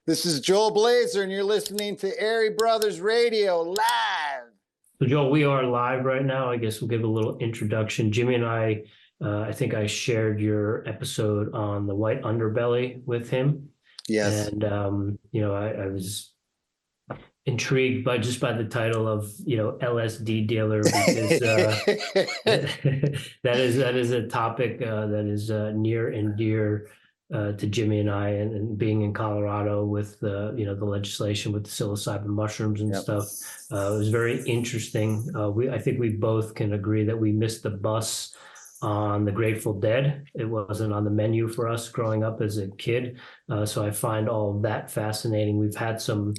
This is Joel Blazer, and you're listening to Airey Bros Radio live. So, Joel, we are live right now. I guess we'll give a little introduction. Jimmy and I think I shared your episode on the white underbelly with him. Yes. And, I was intrigued by the title of, LSD dealer, because that is a topic that is near and dear to Jimmy and I, and being in Colorado with the legislation with the psilocybin mushrooms and stuff. It was very interesting. I think we both can agree that we missed the bus on the Grateful Dead. It wasn't on the menu for us growing up as a kid. So I find all of that fascinating. We've had some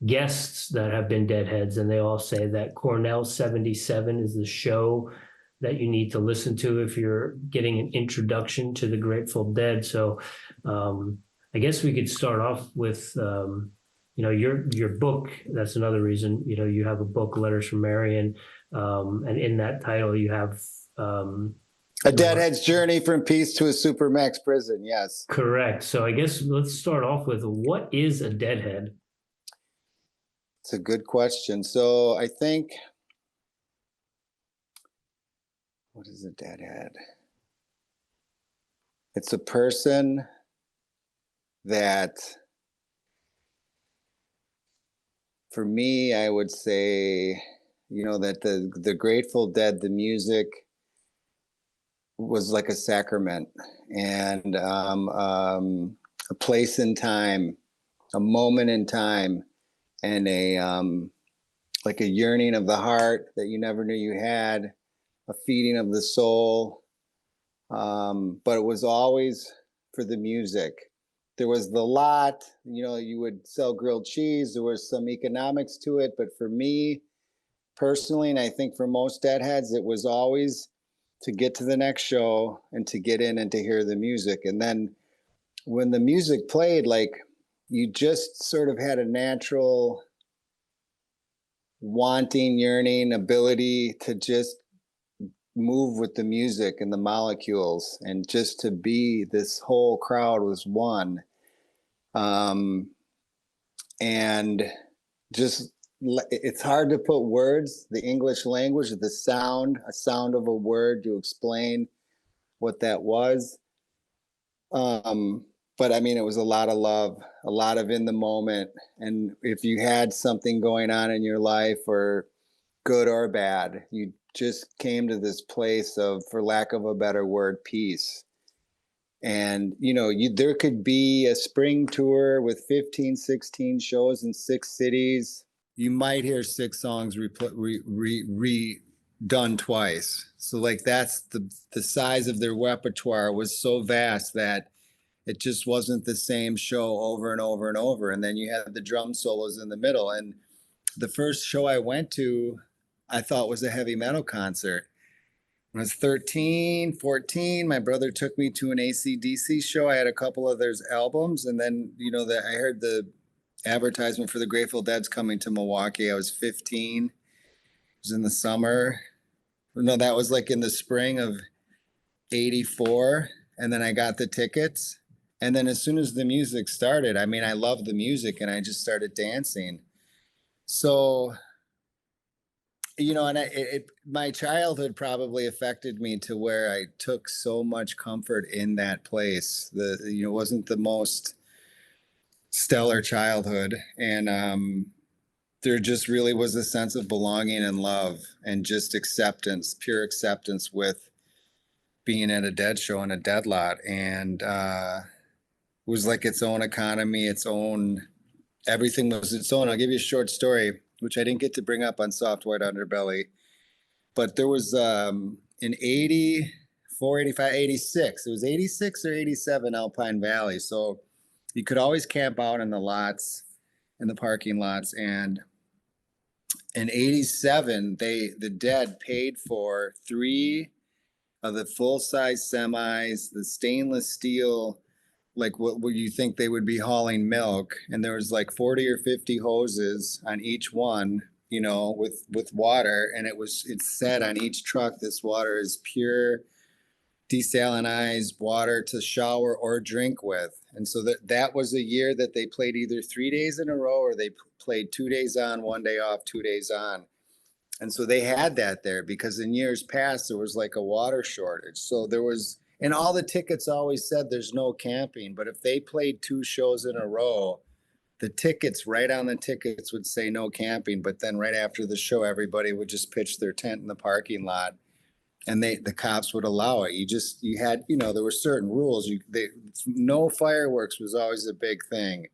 guests that have been Deadheads, and they all say that Cornell 77 is the show that you need to listen to if you're getting an introduction to the Grateful Dead. So I guess we could start off with, your book. That's another reason, you have a book, Letters from Marion, and in that title you have A Deadhead's Journey from Peace to a Supermax Prison. Yes. Correct. So I guess let's start off with, what is a Deadhead? It's a good question. So I think, what is a Deadhead? It's a person that, for me, I would say, that the Grateful Dead, the music was like a sacrament, and a place in time, a moment in time, and like a yearning of the heart that you never knew you had, a feeding of the soul. But it was always for the music. There was the lot, you would sell grilled cheese. There was some economics to it. But for me personally, and I think for most Deadheads, it was always to get to the next show and to get in and to hear the music. And then when the music played, like, you just sort of had a natural wanting, yearning, ability to just move with the music and the molecules, and just to be, this whole crowd was one. And just, it's hard to put words, the English language, a sound of a word to explain what that was. But I mean, it was a lot of love, a lot of in the moment. And if you had something going on in your life, or good or bad, you just came to this place of, for lack of a better word, peace. And, there could be a spring tour with 15, 16 shows in 6 cities. You might hear 6 songs redone twice. So like, that's the size of their repertoire was so vast that it just wasn't the same show over and over and over. And then you had the drum solos in the middle. And the first show I went to, I thought was a heavy metal concert. When I was 13, 14, my brother took me to an AC/DC show. I had a couple of their albums. And then, I heard the advertisement for the Grateful Dead's coming to Milwaukee. I was 15. It was in the summer. No, that was like in the spring of 84. And then I got the tickets. And then as soon as the music started, I mean, I loved the music and I just started dancing. So, and my childhood probably affected me to where I took so much comfort in that place. It wasn't the most stellar childhood. And there just really was a sense of belonging and love and just acceptance, pure acceptance with being at a Dead show and a Dead lot. And it was like its own economy, its own, everything was its own. I'll give you a short story, which I didn't get to bring up on Soft White Underbelly. But there was in 84, 85, 86. It was 86 or 87 Alpine Valley. So you could always camp out in the lots, in the parking lots. And in 87, the Dead paid for 3 of the full-size semis, the stainless steel, like what would you think they would be hauling milk, and there was like 40 or 50 hoses on each one, with water, and it said on each truck, this water is pure desalinized water to shower or drink with. And so that was a year that they played either 3 days in a row or they played 2 days on, 1 day off, 2 days on. And so they had that there because in years past there was like a water shortage. So there was, and all the tickets always said there's no camping, but if they played 2 shows in a row, the tickets, right on the tickets, would say no camping. But then right after the show, everybody would just pitch their tent in the parking lot, and the cops would allow it. You had, there were certain rules. No fireworks was always a big thing.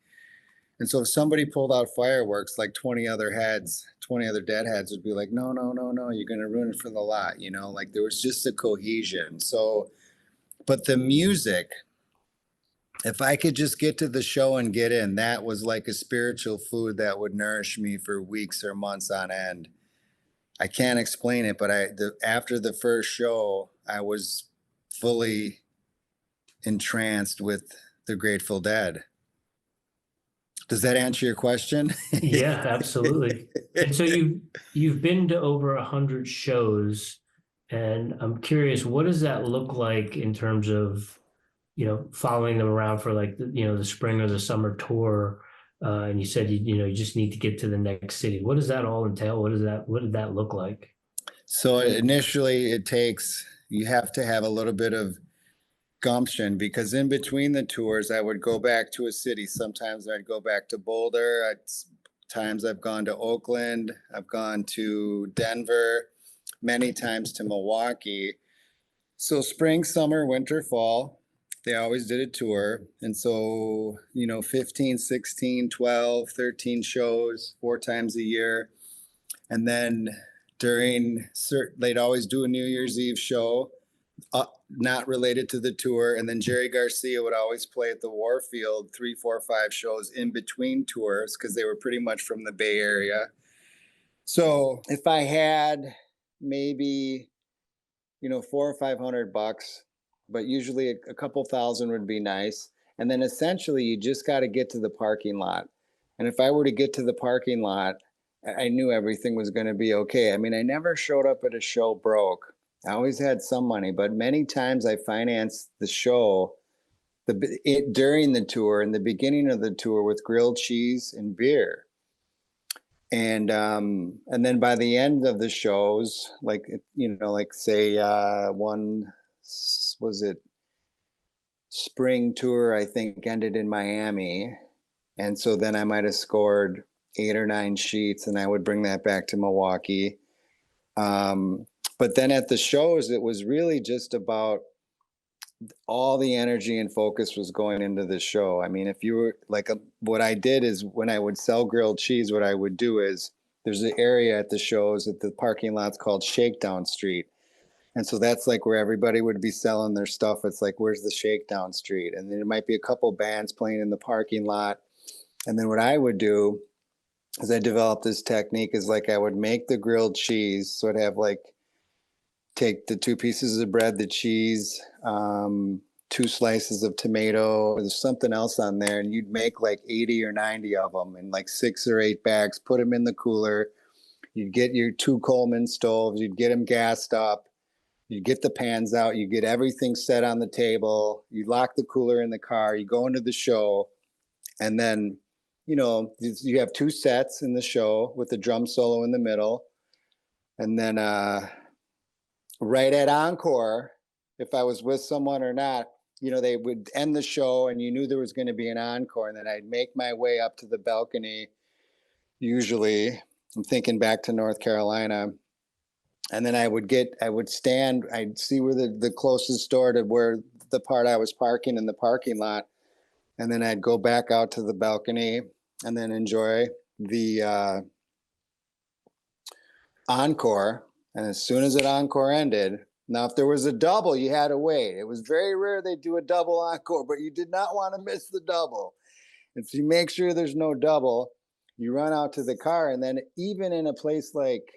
And so if somebody pulled out fireworks, like 20 other deadheads would be like, no, no, no, no, you're going to ruin it for the lot. Like there was just a cohesion. So, but the music, if I could just get to the show and get in, that was like a spiritual food that would nourish me for weeks or months on end. I can't explain it, but after the first show, I was fully entranced with the Grateful Dead. Does that answer your question? Yeah, absolutely. And so you've been to over 100 shows, and I'm curious, what does that look like in terms of, following them around for like the spring or the summer tour? And you said you just need to get to the next city. What does that all entail? What did that look like? So initially, you have to have a little bit of gumption, because in between the tours, I would go back to a city. Sometimes I'd go back to Boulder. Times I've gone to Oakland. I've gone to Denver, many times to Milwaukee. So spring, summer, winter, fall, they always did a tour. And so, 15, 16, 12, 13 shows, 4 times a year. And then they'd always do a New Year's Eve show, not related to the tour. And then Jerry Garcia would always play at the Warfield 3, 4, 5 shows in between tours, because they were pretty much from the Bay Area. So if I had maybe, $400 or $500, but usually a couple thousand would be nice. And then essentially you just got to get to the parking lot. And if I were to get to the parking lot, I knew everything was going to be okay. I mean, I never showed up at a show broke. I always had some money, but many times I financed the show during the tour, in the beginning of the tour, with grilled cheese and beer. And then by the end of the shows, like say one, was it spring tour, I think, ended in Miami. And so then I might have scored 8 or 9 sheets, and I would bring that back to Milwaukee. But then at the shows, it was really just about all the energy and focus was going into the show. I mean, if you were what I did is, when I would sell grilled cheese, what I would do is, there's an area at the shows at the parking lots called Shakedown Street. And so that's like where everybody would be selling their stuff. It's like, where's the Shakedown Street? And then it might be a couple bands playing in the parking lot. And then what I would do is, I developed this technique, is like I would make the grilled cheese. So I'd have take the 2 pieces of bread, the cheese, 2 slices of tomato, there's something else on there, and you'd make like 80 or 90 of them in like 6 or 8 bags, put them in the cooler. You'd get your 2 Coleman stoves, you'd get them gassed up, you get the pans out, you get everything set on the table, you lock the cooler in the car, you go into the show, and then, you have 2 sets in the show with the drum solo in the middle. And then right at encore, if I was with someone or not, they would end the show and you knew there was going to be an encore. And then I'd make my way up to the balcony. Usually, I'm thinking back to North Carolina. And then I'd stand, I'd see where the closest door to where the part I was parking in the parking lot. And then I'd go back out to the balcony and then enjoy the encore. And as soon as an encore ended, now if there was a double, you had to wait. It was very rare they'd do a double encore, but you did not want to miss the double. And so you make sure there's no double. You run out to the car, and then even in a place like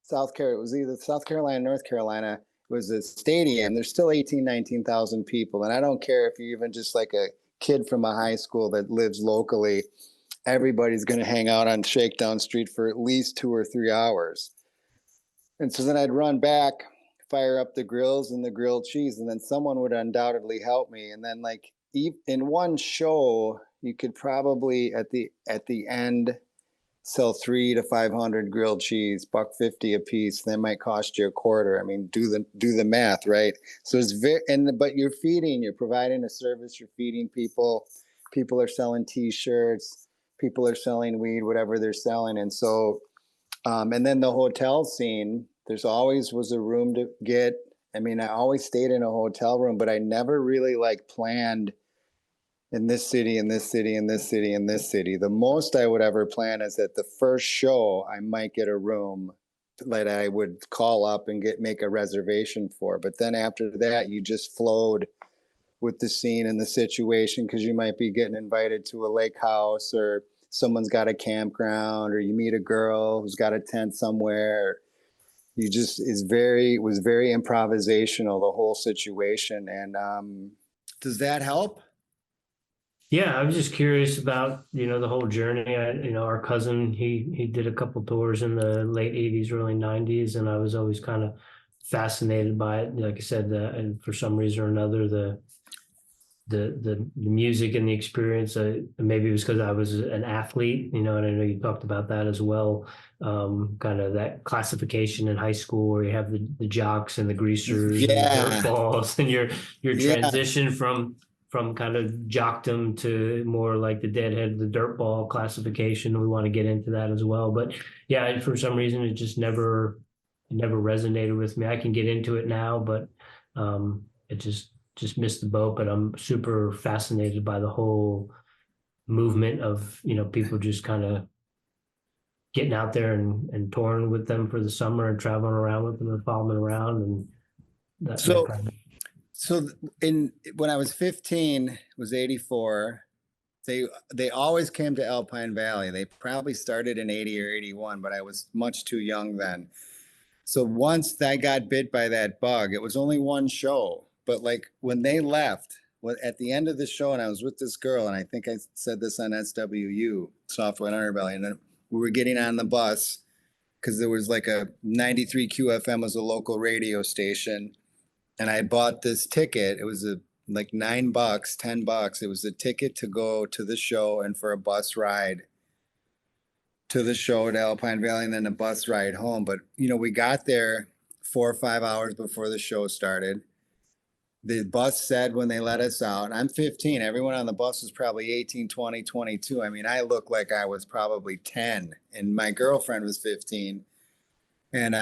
South Carolina, it was either South Carolina, North Carolina, it was a stadium. There's still 18, 19,000 people. And I don't care if you're even just like a kid from a high school that lives locally, everybody's going to hang out on Shakedown Street for at least 2 or 3 hours. And so then I'd run back, fire up the grills and the grilled cheese, and then someone would undoubtedly help me. And then like in one show, you could probably at the end sell 300 to 500 grilled cheese, $1.50 a piece. That might cost you a quarter. I mean, do the math, right? So it's but you're providing a service, you're feeding people. People are selling T-shirts, people are selling weed, whatever they're selling. And so, and then the hotel scene, there's always was a room to get. I mean, I always stayed in a hotel room, but I never really like planned in this city, in this city, in this city, in this city. The most I would ever plan is that the first show I might get a room that I would call up and make a reservation for. But then after that, you just flowed with the scene and the situation, because you might be getting invited to a lake house, or someone's got a campground, or you meet a girl who's got a tent somewhere. You just was very improvisational, the whole situation. And does that help? Yeah, I was just curious about, the whole journey. Our cousin, he did a couple tours in the late 80s, early 90s, and I was always kind of fascinated by it. Like I said, and for some reason or another, the music and the experience, maybe it was because I was an athlete, and I know you talked about that as well. Kind of that classification in high school where you have the jocks and the greasers and the dirt balls, and your transition from kind of jockdom to more like the deadhead, the dirt ball classification. We want to get into that as well. But yeah, for some reason, it just never resonated with me. I can get into it now, but it just missed the boat. But I'm super fascinated by the whole movement of, people just kind of getting out there and touring with them for the summer and traveling around with them and following them around. And that kind of... So when I was 15, it was 84. They always came to Alpine Valley. They probably started in 80 or 81, but I was much too young then. So once I got bit by that bug, it was only one show. But like when they left, at the end of the show, and I was with this girl, and I think I said this on SWU, Software Underbelly, and then we were getting on the bus because there was like a 93 QFM was a local radio station. And I bought this ticket. It was like $9, $10. It was a ticket to go to the show and for a bus ride to the show at Alpine Valley, and then a bus ride home. But, we got there 4 or 5 hours before the show started. The bus said when they let us out, and I'm 15, everyone on the bus was probably 18, 20, 22. I mean, I looked like I was probably 10, and my girlfriend was 15. And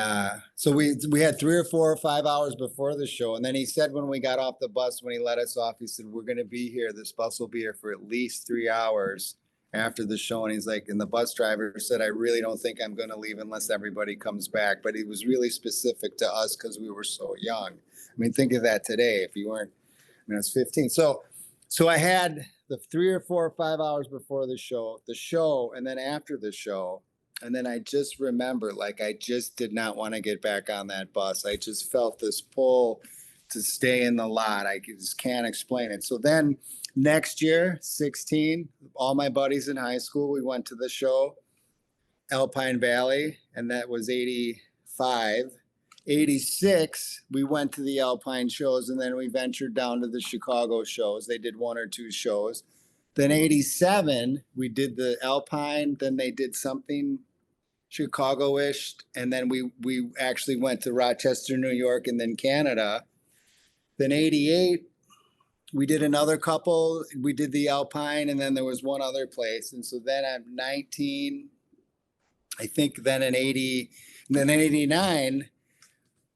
so we had 3 or 4 or 5 hours before the show. And then he said when we got off the bus, when he let us off, he said, we're going to be here. This bus will be here for at least 3 hours after the show. And he's like, and the bus driver said, I really don't think I'm going to leave unless everybody comes back. But he was really specific to us because we were so young. I mean, think of that today. If you weren't, I was 15. So I had the 3 or 4 or 5 hours before the show, and then after the show. And then I just remember, like, I just did not want to get back on that bus. I just felt this pull to stay in the lot. I just can't explain it. So then next year, 16, all my buddies in high school, we went to the show, Alpine Valley, and that was 85. 86, we went to the Alpine shows, and then we ventured down to the Chicago shows. They did 1 or 2 shows. Then 87, we did the Alpine. Then they did something Chicago-ish, and then we actually went to Rochester, New York, and then Canada. Then 88, we did another couple. We did the Alpine, and then there was one other place. And so then I'm 19, I think. Then in 80, and then in 89,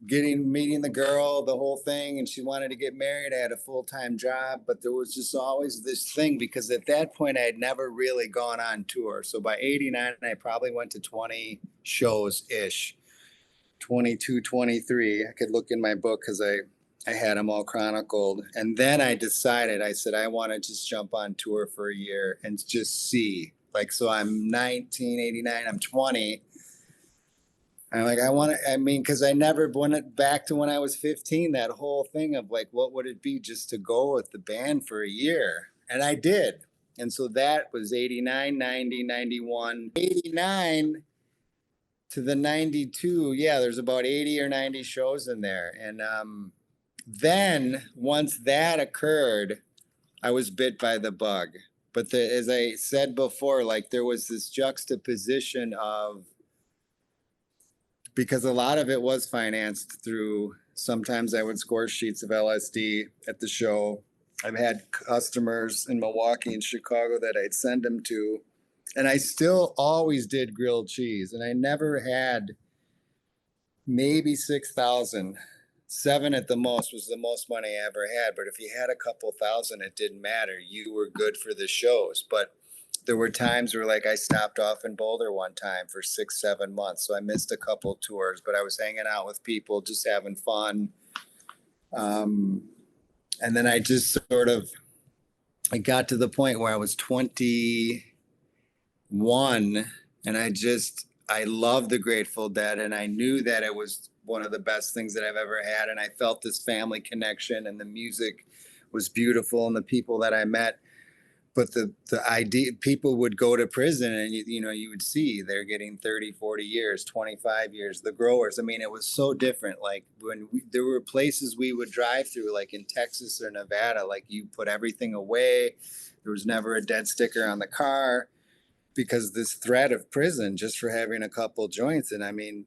meeting the girl, the whole thing, and she wanted to get married. I had a full-time job, but there was just always this thing, because at that point I had never really gone on tour. So by 89, I probably went to 20 shows-ish, 22, 23. I could look in my book because I had them all chronicled. And then I decided, I said, I want to just jump on tour for a year and just see. Like, so I'm 1989, I'm 20. I'm like, because I never went back to when I was 15, that whole thing of like, what would it be just to go with the band for a year? And I did. And so that was 89, 90, 91, 89 to the 92. Yeah, there's about 80 or 90 shows in there. And then once that occurred, I was bit by the bug. But as I said before, like there was this juxtaposition of, because a lot of it was financed through, sometimes I would score sheets of LSD at the show. I've had customers in Milwaukee and Chicago that I'd send them to, and I still always did grilled cheese, and I never had, maybe 6,000. 7 at the most was the most money I ever had. But if you had a couple thousand, it didn't matter. You were good for the shows. But there were times where, like, I stopped off in Boulder one time for 6-7 months. So I missed a couple tours, but I was hanging out with people, just having fun. And then I just sort of, I got to the point where I was 21, and I loved the Grateful Dead, and I knew that it was one of the best things that I've ever had. And I felt this family connection, and the music was beautiful, and the people that I met. But the idea, people would go to prison, and you would see they're getting 30, 40 years, 25 years, the growers. I mean, it was so different. Like there were places we would drive through, like in Texas or Nevada, like you put everything away. There was never a dead sticker on the car, because this threat of prison just for having a couple joints. And I mean,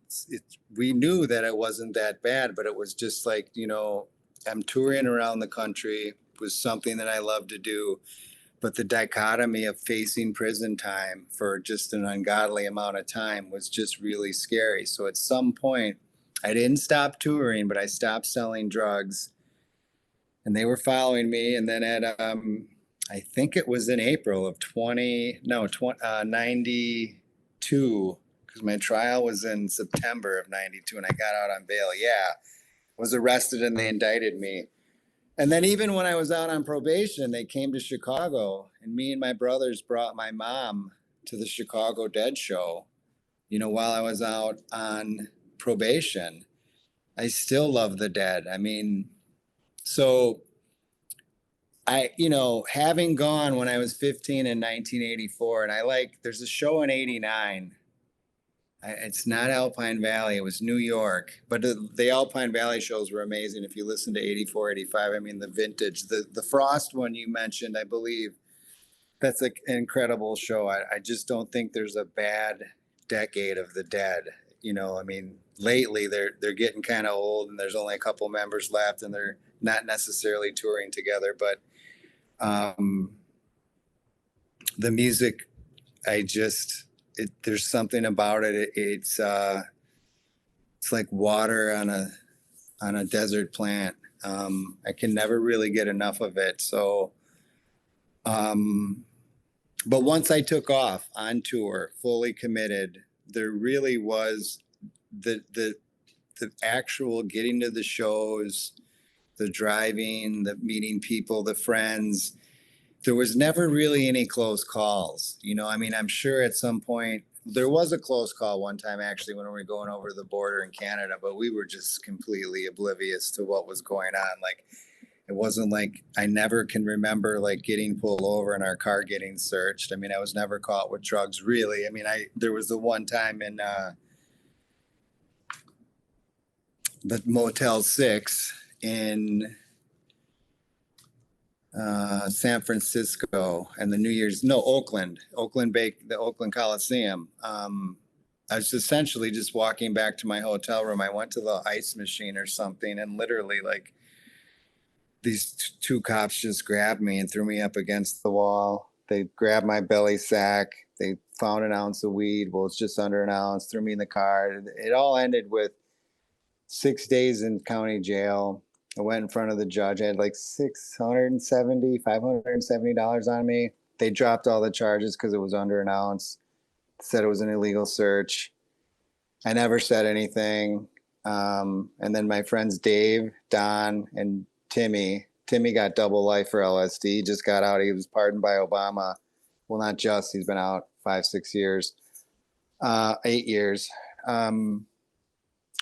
we knew that it wasn't that bad, but it was just like, I'm touring around the country, was something that I love to do. But the dichotomy of facing prison time for just an ungodly amount of time was just really scary. So at some point, I didn't stop touring, but I stopped selling drugs, and they were following me. And then at, I think it was in April of 92, because my trial was in September of 92, and I got out on bail. Yeah, was arrested, and they indicted me. And then even when I was out on probation, they came to Chicago, and me and my brothers brought my mom to the Chicago Dead show, while I was out on probation. I still love the Dead. I mean, so having gone when I was 15 in 1984, and there's a show in 89. It's not Alpine Valley, it was New York, but the Alpine Valley shows were amazing. If you listen to 84, 85, I mean, the vintage, the Frost one you mentioned, I believe, that's an incredible show. I just don't think there's a bad decade of the Dead. I mean, lately they're getting kind of old, and there's only a couple members left, and they're not necessarily touring together. But the music, there's something about it. It's like water on a desert plant. I can never really get enough of it. So, but once I took off on tour, fully committed, there really was the actual getting to the shows, the driving, the meeting people, the friends. There was never really any close calls. I mean, I'm sure at some point there was a close call one time, actually, when we were going over the border in Canada, but we were just completely oblivious to what was going on. Like, it wasn't like, I never can remember like getting pulled over and our car getting searched. I mean, I was never caught with drugs, really. I mean, there was the one time in the Motel 6 in San Francisco, and Oakland the Oakland Coliseum. I was essentially just walking back to my hotel room. I went to the ice machine or something, and literally like these two cops just grabbed me and threw me up against the wall. They grabbed my belly sack. They found an ounce of weed. Well, it's just under an ounce, threw me in the car. It all ended with 6 days in county jail. I went in front of the judge. I had like $570 on me. They dropped all the charges because it was under an ounce. Said it was an illegal search. I never said anything. And then my friends Dave, Don, and Timmy got double life for LSD. He just got out. He was pardoned by Obama. Well, not just. He's been out 5-6 years, 8 years.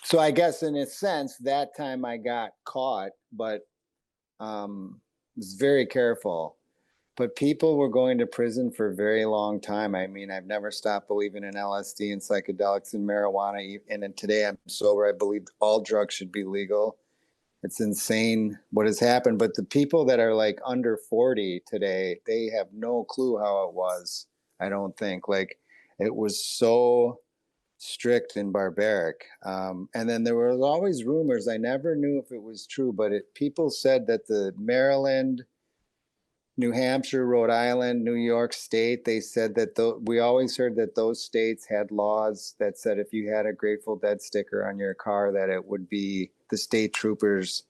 So I guess in a sense, that time I got caught, but was very careful. but people were going to prison for a very long time. I mean, I've never stopped believing in LSD and psychedelics and marijuana. And then today I'm sober. I believe all drugs should be legal. It's insane what has happened. But the people that are like under 40 today, they have no clue how it was. I don't think. Like, it was so strict and barbaric. And then there were always rumors. I never knew if it was true, but people said that the Maryland, New Hampshire, Rhode Island, New York State, they said that we always heard that those states had laws that said if you had a Grateful Dead sticker on your car, that it would be the state troopers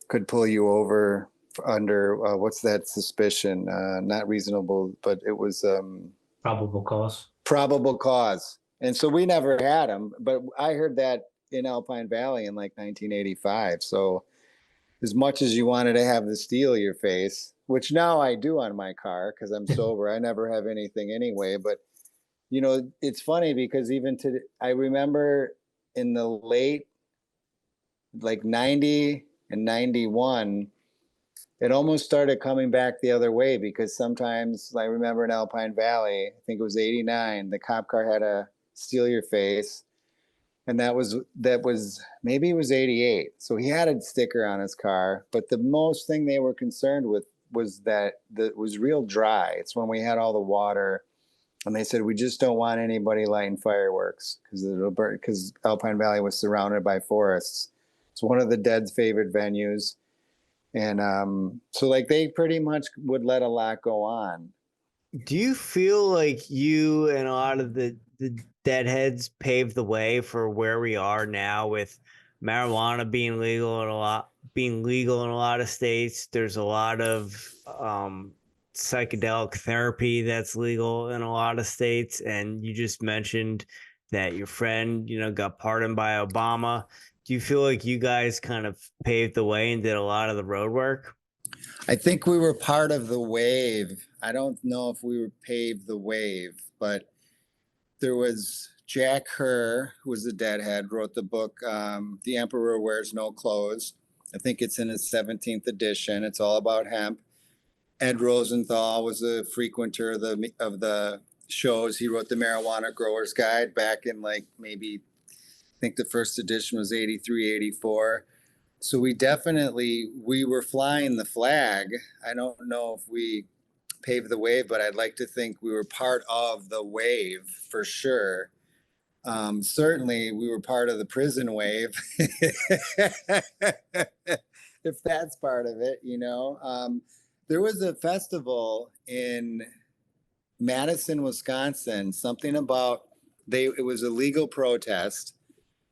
could pull you over under what's that suspicion? Not reasonable, but it was Probable cause. probable cause. And so we never had them, but I heard that in Alpine Valley in like 1985. So as much as you wanted to have the steel your face, which now I do on my car because I'm sober, I never have anything anyway. But you know, it's funny because even today, I remember in the late like 90 and 91, it almost started coming back the other way because sometimes I remember in Alpine Valley, I think it was 89, the cop car had a steal your face. And that was maybe it was 88. So he had a sticker on his car, but the most thing they were concerned with was that it was real dry. It's when we had all the water, and they said we just don't want anybody lighting fireworks because Alpine Valley was surrounded by forests. It's one of the Dead's favorite venues, and so like they pretty much would let a lot go on. Do you feel like you and a lot of the deadheads paved the way for where we are now with marijuana being legal in a lot of states? There's a lot of psychedelic therapy that's legal in a lot of states, and you just mentioned that your friend, got pardoned by Obama. Do you feel like you guys kind of paved the way and did a lot of the road work? I think we were part of the wave. I don't know if we paved the wave, but there was Jack Herr, who was a deadhead, wrote the book, The Emperor Wears No Clothes. I think it's in its 17th edition. It's all about hemp. Ed Rosenthal was a frequenter of the shows. He wrote the Marijuana Growers Guide back in like maybe, I think the first edition was 83, 84. So we were flying the flag. I don't know if we paved the wave, but I'd like to think we were part of the wave for sure. Certainly we were part of the prison wave, if that's part of it, There was a festival in Madison, Wisconsin, something about it was a legal protest.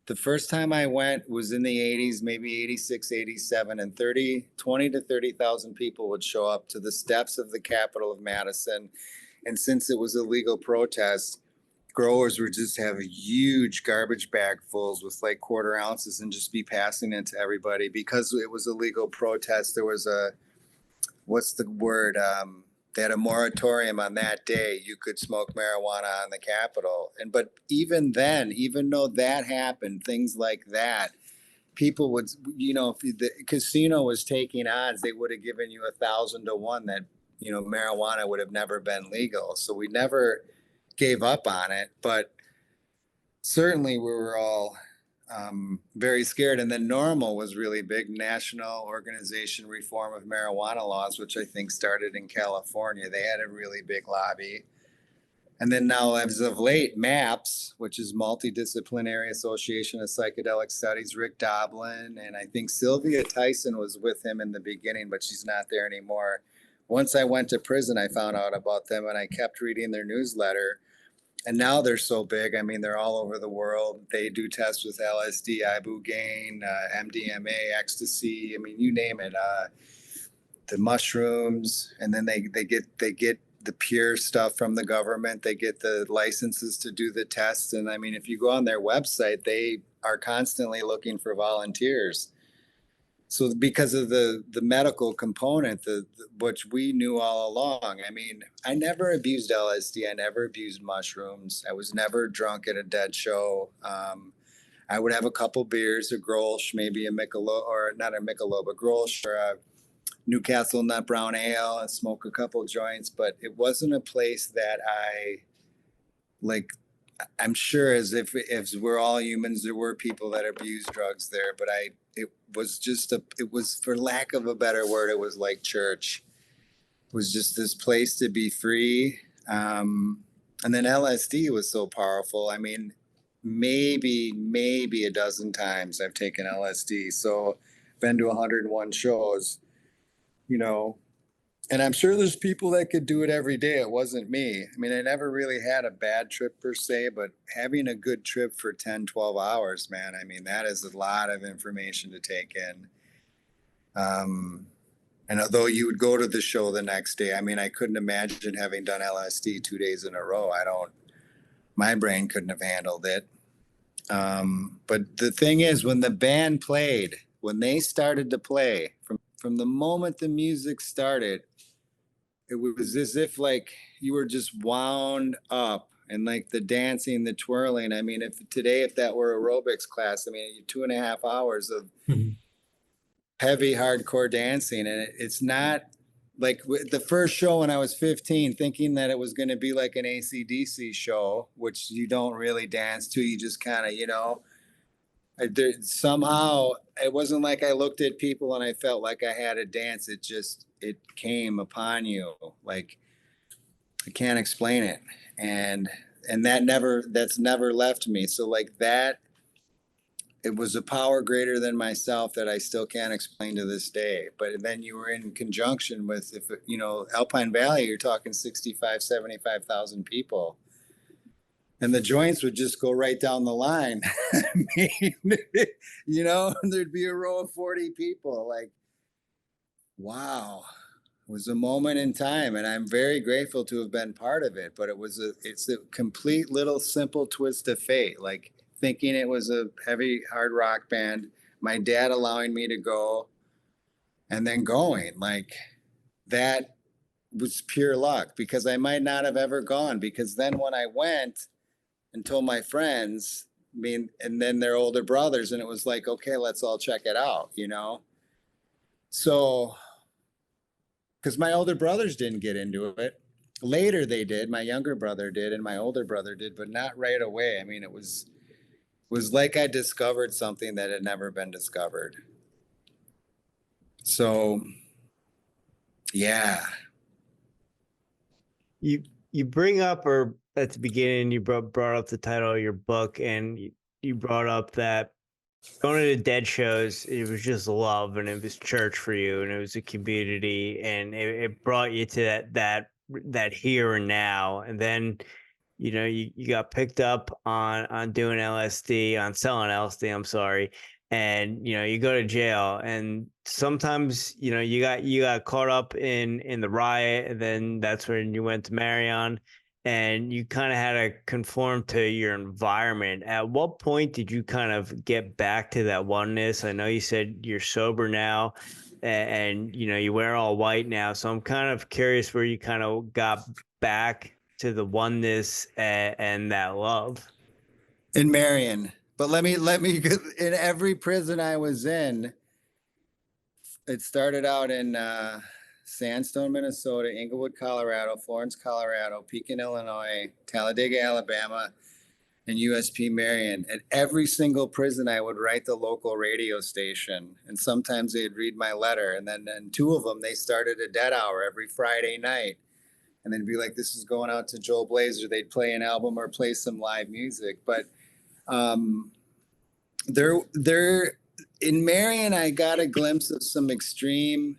The first time I went was in the 80s, maybe 86, 87, and 20 to 30,000 people would show up to the steps of the Capitol of Madison. And since it was a legal protest, growers would just have huge garbage bag fulls with like quarter ounces and just be passing it to everybody. Because it was a legal protest, there was what's the word? They had a moratorium on that day. You could smoke marijuana on the Capitol. But even then, even though that happened, things like that, people would, if the casino was taking odds, they would have given you 1,000 to 1 that, marijuana would have never been legal. So we never gave up on it, but certainly we were all very scared. And then NORML was really big, National Organization Reform of Marijuana Laws, which I think started in California. They had a really big lobby. And then now, as of late, MAPS, which is Multidisciplinary Association of Psychedelic Studies, Rick Doblin, and I think Sylvia Tyson was with him in the beginning, but she's not there anymore. Once I went to prison, I found out about them, and I kept reading their newsletter. And now they're so big. I mean, they're all over the world. They do tests with LSD, ibogaine, MDMA, ecstasy. I mean, you name it. The mushrooms, and then they get the pure stuff from the government. They get the licenses to do the tests. And I mean, if you go on their website, they are constantly looking for volunteers. So because of the medical component, which we knew all along. I mean, I never abused LSD. I never abused mushrooms. I was never drunk at a Dead show. I would have a couple beers, a Grolsch, maybe a Michelob, or not a Michelob, a Grolsch or a Newcastle Nut Brown Ale and smoke a couple joints, but it wasn't a place that I like. I'm sure as if we're all humans, there were people that abused drugs there, but it was just it was, for lack of a better word, it was like church. It was just this place to be free. And then LSD was so powerful. I mean, maybe a dozen times I've taken LSD. So been to 101 shows, you know, and I'm sure there's people that could do it every day. It wasn't me. I mean, I never really had a bad trip per se, but having a good trip for 10, 12 hours, man, I mean, that is a lot of information to take in. And although you would go to the show the next day, I mean, I couldn't imagine having done LSD 2 days in a row. My brain couldn't have handled it. But the thing is, when the band played, when they started to play, from the moment the music started, it was as if like you were just wound up, and like the dancing, the twirling. I mean, if that were aerobics class, I mean, 2.5 hours of heavy hardcore dancing. And it's not like the first show when I was 15, thinking that it was going to be like an AC/DC show, which you don't really dance to. You just kind of, you know, somehow it wasn't like I looked at people and I felt like I had to dance. It came upon you. Like, I can't explain it. And that's never left me. So like that, it was a power greater than myself that I still can't explain to this day. But then you were in conjunction with, if you know, Alpine Valley, you're talking 65, 75,000 people. And the joints would just go right down the line. I mean, you know, there'd be a row of 40 people. Like, wow. It was a moment in time, and I'm very grateful to have been part of it. But it's a complete little simple twist of fate. Like, thinking it was a heavy hard rock band, my dad allowing me to go, and then going. Like, that was pure luck, because I might not have ever gone, because then when I went and told my friends, I mean, and then their older brothers, and it was like, okay, let's all check it out, you know? So, because my older brothers didn't get into it. Later they did. My younger brother did, and my older brother did, but not right away. I mean, it was like I discovered something that had never been discovered. So, yeah. You bring up, or at the beginning, you brought up the title of your book, and you brought up that going to the Dead shows, it was just love, and it was church for you, and it was a community, and it brought you to that here and now. And then, you know, you got picked up on doing LSD, on selling LSD, I'm sorry. And, you know, you go to jail, and sometimes, you know, you got caught up in the riot, and then that's when you went to Marion, and you kind of had to conform to your environment. At what point did you kind of get back to that oneness? I know you said you're sober now, and you know, you wear all white now. So I'm kind of curious where you kind of got back to the oneness and that love. In Marion. But let me, in every prison I was in, it started out in Sandstone, Minnesota, Inglewood, Colorado, Florence, Colorado, Pekin, Illinois, Talladega, Alabama, and USP Marion. At every single prison, I would write the local radio station, and sometimes they'd read my letter. And then in 2 of them, they started a dead hour every Friday night. And then be like, this is going out to Joel Blazer. They'd play an album or play some live music. But there in Marion, I got a glimpse of some extreme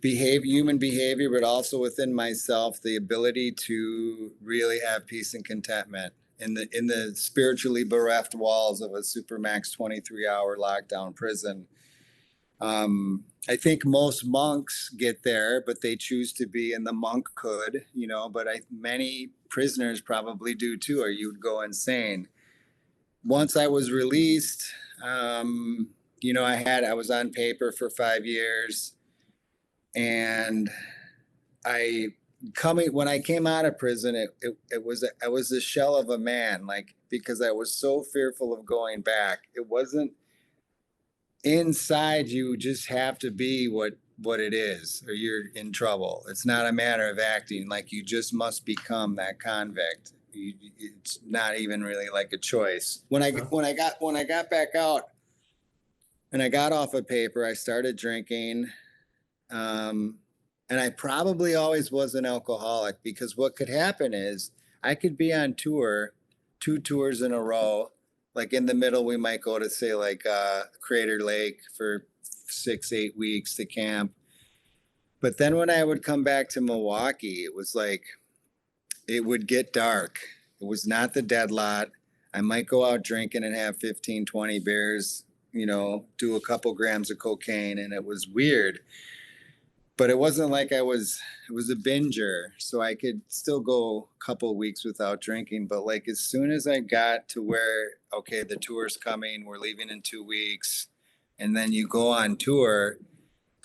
human behavior, but also within myself, the ability to really have peace and contentment in the spiritually bereft walls of a supermax 23-hour lockdown prison. I think most monks get there, but they choose to be in the monkhood, you know, but many prisoners probably do too, or you'd go insane. Once I was released, you know, I was on paper for 5 years, and when I came out of prison, I was a shell of a man, like, because I was so fearful of going back. inside you just have to be what it is, or you're in trouble. It's not a matter of acting. Like, you just must become that convict. It's not even really like a choice. When I got back out and I got off of paper, I started drinking. And I probably always was an alcoholic, because what could happen is I could be on tour, 2 tours in a row. Like, in the middle, we might go to, say, like Crater Lake for 6-8 weeks to camp. But then when I would come back to Milwaukee, it was like, it would get dark. It was not the dead lot. I might go out drinking and have 15, 20 beers, do a couple grams of cocaine. And it was weird. But it wasn't like it was a binger. So I could still go a couple weeks without drinking. But like, as soon as I got to where, okay, the tour's coming, we're leaving in 2 weeks, and then you go on tour,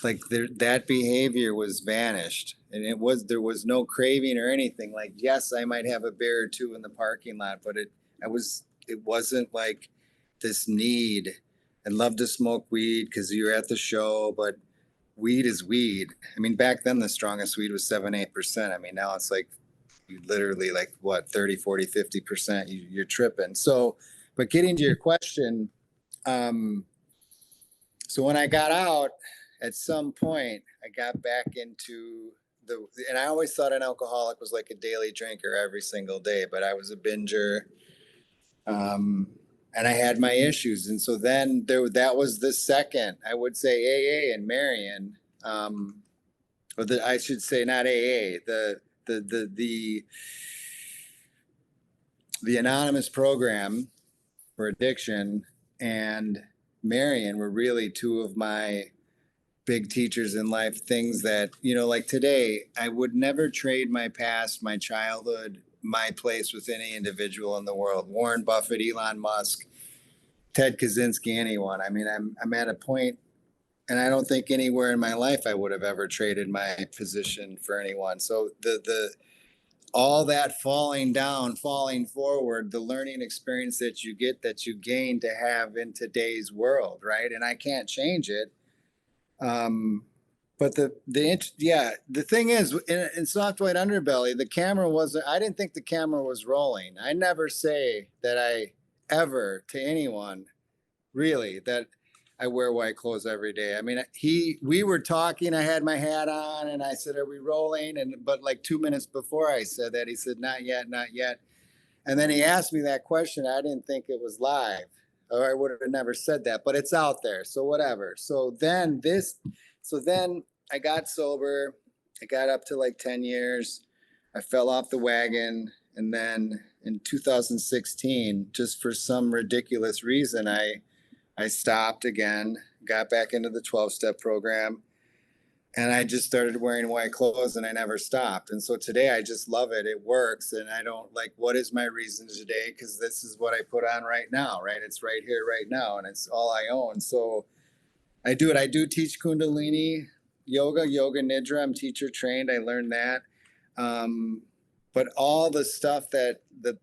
like, that behavior was vanished. And there was no craving or anything. Like, yes, I might have a beer or two in the parking lot, but it wasn't like this need. I'd love to smoke weed because you're at the show, but weed is weed. I mean, back then the strongest weed was 7-8%. I mean, now it's like, you literally, like, what, 30, 40, 50%, you're tripping. So, but getting to your question, so when I got out, at some point I got back into and I always thought an alcoholic was like a daily drinker every single day, but I was a binger. And I had my issues. And so then that was the second, I would say, AA and Marion, I should say not AA, the anonymous program for addiction and Marion were really two of my big teachers in life. Things that, like today, I would never trade my past, my childhood, my place with any individual in the world. Warren Buffett, Elon Musk, Ted Kaczynski, anyone. I mean, I'm at a point, and I don't think anywhere in my life I would have ever traded my position for anyone. So all that falling down, falling forward, the learning experience that you get, that you gain to have in today's world, right? And I can't change it. But the thing is, in Soft White Underbelly, the camera I didn't think the camera was rolling. I never say that I ever to anyone really that I wear white clothes every day. I mean, we were talking, I had my hat on, and I said, "Are we rolling?" But like 2 minutes before I said that, he said, "Not yet, not yet." And then he asked me that question. I didn't think it was live, or I would have never said that, but it's out there. So whatever. So then I got sober. I got up to like 10 years. I fell off the wagon. And then in 2016, just for some ridiculous reason, I stopped again, got back into the 12-step program, and I just started wearing white clothes, and I never stopped. And so today I just love it. It works. And I don't like, what is my reason today? Because this is what I put on right now, right? It's right here, right now. And it's all I own. So I do it. I do teach Kundalini yoga Nidra. I'm teacher trained. I learned that. But all the stuff that the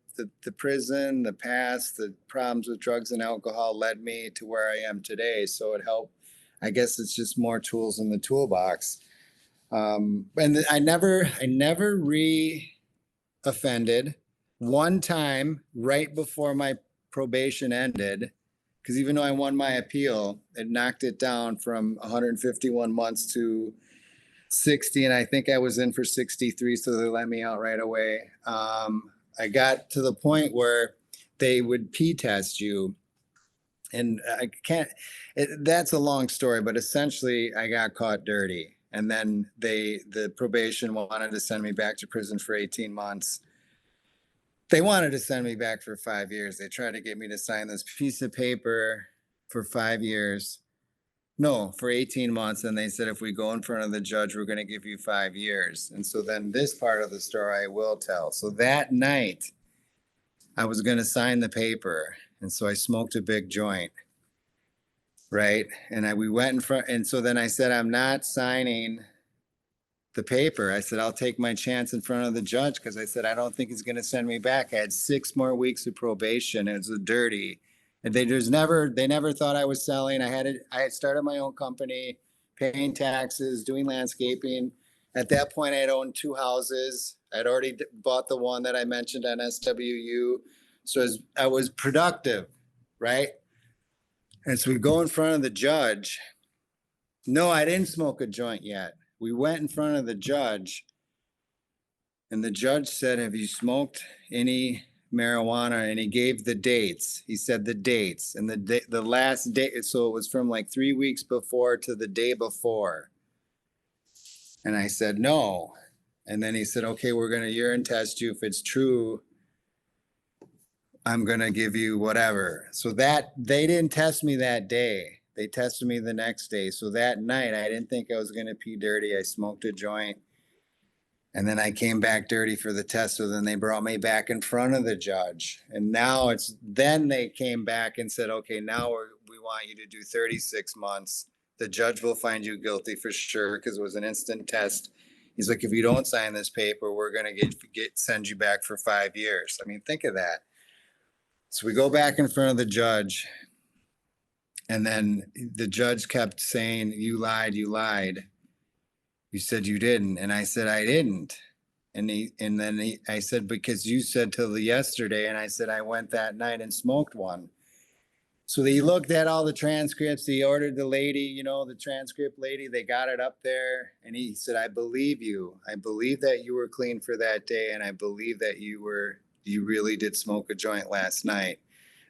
prison, the past, the problems with drugs and alcohol led me to where I am today. So it helped. I guess it's just more tools in the toolbox. And I never re-offended. One time right before my probation ended, because even though I won my appeal, it knocked it down from 151 months to 60, and I think I was in for 63, so they let me out right away. I got to the point where they would P-test you, and that's a long story, but essentially I got caught dirty. And then the probation wanted to send me back to prison for 18 months. They wanted to send me back for 5 years. They tried to get me to sign this piece of paper for 5 years. No, for 18 months. And they said, if we go in front of the judge, we're going to give you 5 years. And so then this part of the story I will tell. So that night I was going to sign the paper. And so I smoked a big joint. Right. And we went in front. And so then I said, I'm not signing the paper. I said, I'll take my chance in front of the judge, because I said, I don't think he's going to send me back. I had 6 more weeks of probation. It was dirty. And they never thought I was selling. I had started my own company, paying taxes, doing landscaping. At that point, I had owned 2 houses. I'd already bought the one that I mentioned on SWU. So I was productive, right? And so we go in front of the judge. No, I didn't smoke a joint yet. We went in front of the judge, and the judge said, "Have you smoked any marijuana?" And he gave the dates. He said the dates and the last date. So it was from like 3 weeks before to the day before. And I said, no. And then he said, okay, we're going to urine test you. If it's true, I'm going to give you whatever. So that they didn't test me that day. They tested me the next day. So that night, I didn't think I was going to pee dirty. I smoked a joint. And then I came back dirty for the test. So then they brought me back in front of the judge. And now then they came back and said, okay, now we want you to do 36 months. The judge will find you guilty for sure because it was an instant test. He's like, if you don't sign this paper, we're going to send you back for 5 years. I mean, think of that. So we go back in front of the judge. And then the judge kept saying, you lied, you lied. You said you didn't. And I said, I didn't. I said, because you said till yesterday. And I said, I went that night and smoked one. So he looked at all the transcripts. He ordered the lady, the transcript lady, they got it up there. And he said, I believe you. I believe that you were clean for that day. And I believe that you really did smoke a joint last night.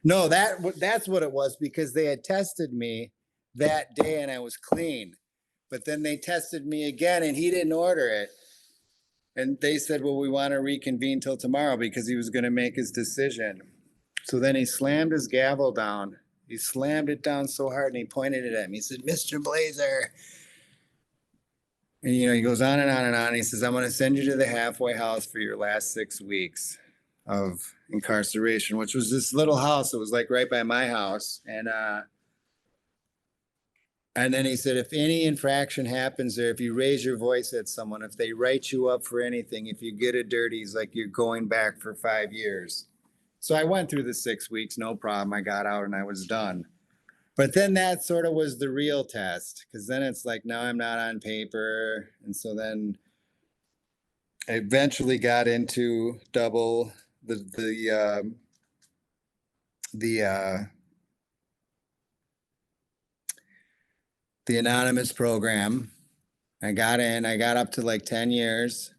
No, that's what it was, because they had tested me that day and I was clean. But then they tested me again and he didn't order it. And they said, well, we want to reconvene till tomorrow because he was going to make his decision. So then he slammed his gavel down. He slammed it down so hard and he pointed it at me. He said, Mr. Blazer. And, he goes on and on and on. He says, I'm going to send you to the halfway house for your last 6 weeks of incarceration, which was this little house. It was like right by my house. And then he said, if any infraction happens there, if you raise your voice at someone, if they write you up for anything, if you get it dirty, he's like, you're going back for 5 years. So I went through the 6 weeks, no problem. I got out and I was done. But then that sort of was the real test, because then it's like, now I'm not on paper. And so then I eventually got into double the anonymous program. I got up to like 10 years.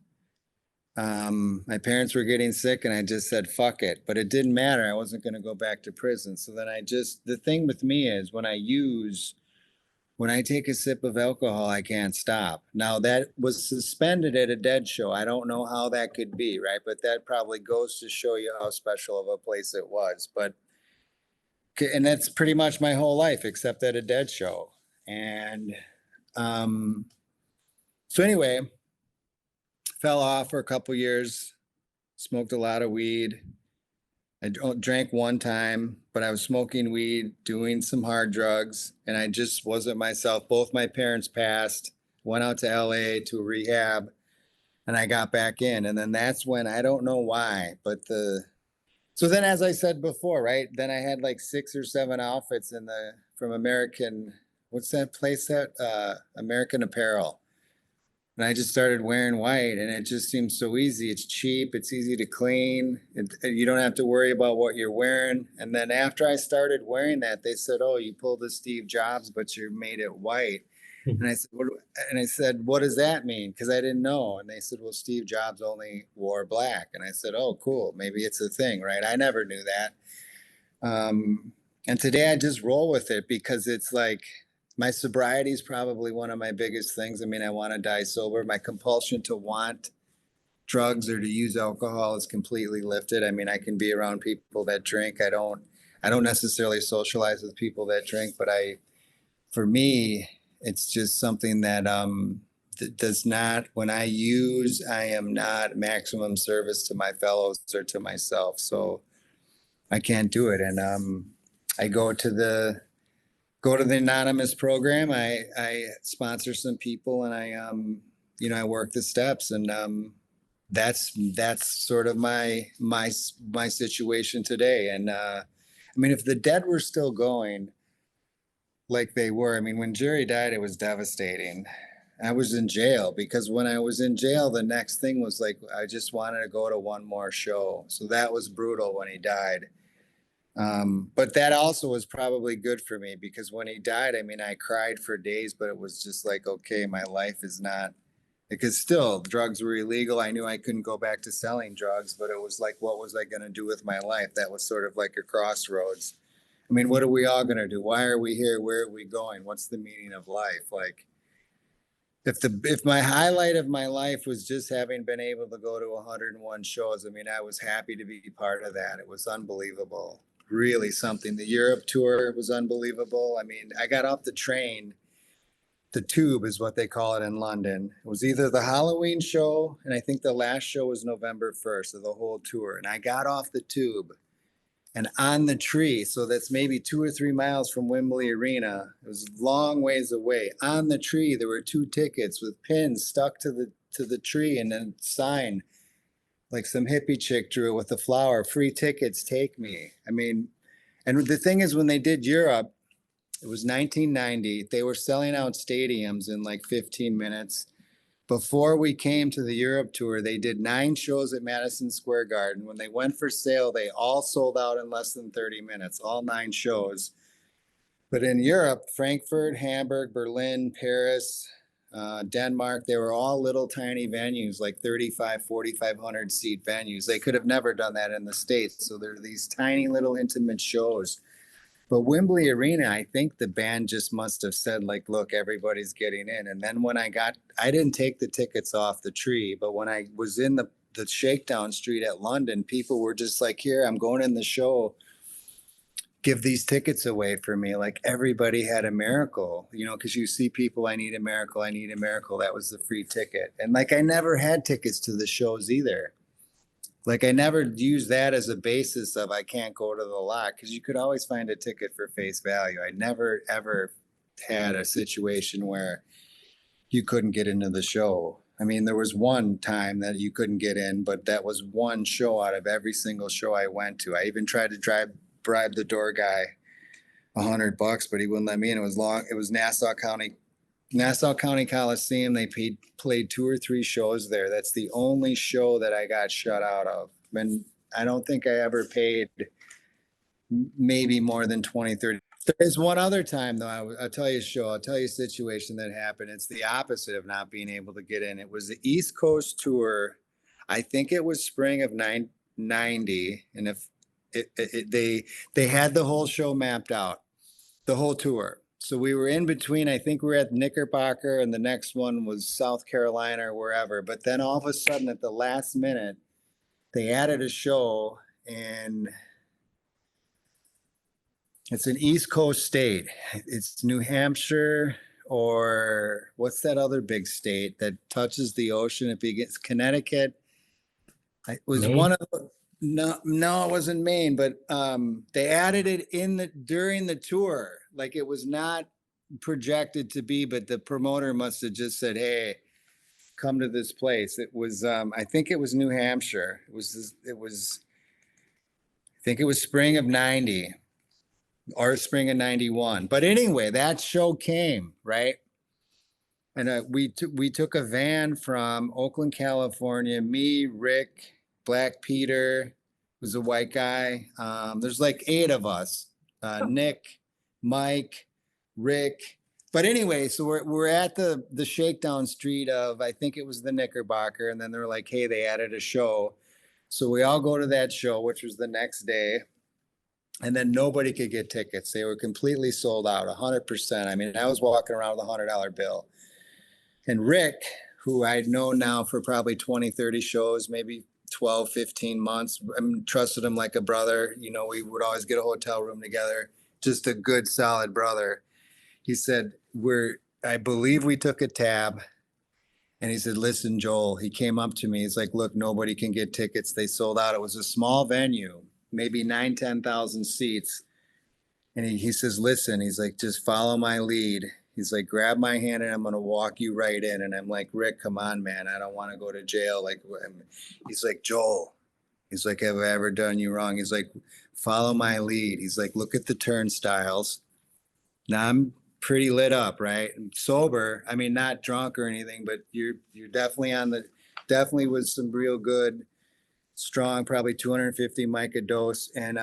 My parents were getting sick and I just said, fuck it, but it didn't matter. I wasn't going to go back to prison. So then the thing with me is when I take a sip of alcohol, I can't stop. Now that was suspended at a Dead show. I don't know how that could be, right? But that probably goes to show you how special of a place it was. And that's pretty much my whole life, except at a Dead show. And so anyway, fell off for a couple years, smoked a lot of weed. I drank one time, but I was smoking weed, doing some hard drugs, and I just wasn't myself. Both my parents passed, went out to LA to rehab, and I got back in. And then that's when, I don't know why, so then, as I said before, right, then I had like 6 or 7 outfits from American, what's that place American Apparel. And I just started wearing white, and it just seems so easy. It's cheap. It's easy to clean. You don't have to worry about what you're wearing. And then after I started wearing that, they said, oh, you pulled a Steve Jobs, but you made it white. And I said, what does that mean? Because I didn't know. And they said, well, Steve Jobs only wore black. And I said, oh, cool. Maybe it's a thing, right? I never knew that. And today I just roll with it because it's like, my sobriety is probably one of my biggest things. I mean, I want to die sober. My compulsion to want drugs or to use alcohol is completely lifted. I mean, I can be around people that drink. I don't necessarily socialize with people that drink, but for me, it's just something that does not, when I use, I am not maximum service to my fellows or to myself. So I can't do it. And I go to the anonymous program. I sponsor some people and I work the steps, and that's sort of my situation today. And I mean, if the dead were still going like they were, I mean, when Jerry died, it was devastating. I was in jail because when I was in jail, the next thing was like, I just wanted to go to one more show. So that was brutal when he died. But that also was probably good for me because when he died, I mean, I cried for days, but it was just like, okay, my life is not, because still drugs were illegal. I knew I couldn't go back to selling drugs, but it was like, what was I going to do with my life? That was sort of like a crossroads. I mean, what are we all going to do? Why are we here? Where are we going? What's the meaning of life? Like, if my highlight of my life was just having been able to go to 101 shows, I mean, I was happy to be part of that. It was unbelievable. Really something. The Europe tour was unbelievable. I mean, I got off the train. The Tube is what they call it in London. It was either the Halloween show, and I think the last show was November 1st of the whole tour. And I got off the Tube, and on the tree, so that's maybe 2 or 3 miles from Wembley Arena. It was a long ways away. On the tree, there were 2 tickets with pins stuck to the tree, and then a sign, like some hippie chick drew it with a flower, free tickets, take me. I mean, and the thing is, when they did Europe, it was 1990. They were selling out stadiums in like 15 minutes. Before we came to the Europe tour, they did 9 shows at Madison Square Garden. When they went for sale, they all sold out in less than 30 minutes, all 9 shows. But in Europe, Frankfurt, Hamburg, Berlin, Paris, Denmark, they were all little tiny venues, like 4,500 seat venues. They could have never done that in the States. So there are these tiny little intimate shows. But Wembley Arena, I think the band just must have said, like, look, everybody's getting in. And then when I didn't take the tickets off the tree, but when I was in the shakedown street at London, people were just like, here, I'm going in the show. Give these tickets away for me. Like everybody had a miracle, because you see people, I need a miracle, I need a miracle. That was the free ticket. And like, I never had tickets to the shows either. Like I never used that as a basis of I can't go to the lot because you could always find a ticket for face value. I never, ever had a situation where you couldn't get into the show. I mean, there was one time that you couldn't get in, but that was one show out of every single show I went to. I even tried to bribe the door guy $100, but he wouldn't let me in. It was Nassau County Coliseum. They played 2 or 3 shows there. That's the only show that I got shut out of. And I don't think I ever paid maybe more than 20, 30. There's one other time though. I'll tell you a situation that happened. It's the opposite of not being able to get in. It was the East Coast tour. I think it was spring of 90. And if they had the whole show mapped out, the whole tour. So we were in between, I think we were at Knickerbocker and the next one was South Carolina or wherever. But then all of a sudden at the last minute, they added a show and it's an East Coast state. It's New Hampshire or what's that other big state that touches the ocean? It begins Connecticut. It was Maine? one of the, no, it wasn't Maine, but they added it during the tour. Like it was not projected to be, but the promoter must have just said, hey, come to this place. It was, I think it was New Hampshire. I think it was spring of 90 or spring of 91. But anyway, that show came, right? And we took a van from Oakland, California, me, Rick, Black Peter was a white guy. There's like 8 of us, Nick, Mike, Rick. But anyway, so we're at the shakedown street of, I think it was the Knickerbocker. And then they're like, hey, they added a show. So we all go to that show, which was the next day. And then nobody could get tickets. They were completely sold out, 100%. I mean, I was walking around with a $100 bill. And Rick, who I'd known now for probably 20, 30 shows, maybe 12, 15 months. I trusted him like a brother. We would always get a hotel room together. Just a good, solid brother. He said, I believe we took a tab. And he said, listen, Joel, he came up to me. He's like, look, nobody can get tickets. They sold out. It was a small venue, maybe 10,000 seats. And he says, listen, he's like, just follow my lead. He's like, grab my hand and I'm going to walk you right in. And I'm like, Rick, come on, man. I don't want to go to jail. Like, he's like, Joel, He's like, have I ever done you wrong? He's like, follow my lead. He's like, look at the turnstiles. Now I'm pretty lit up, right? I'm sober. I mean, not drunk or anything, but you're definitely definitely with some real good, strong, probably 250 mica dose. And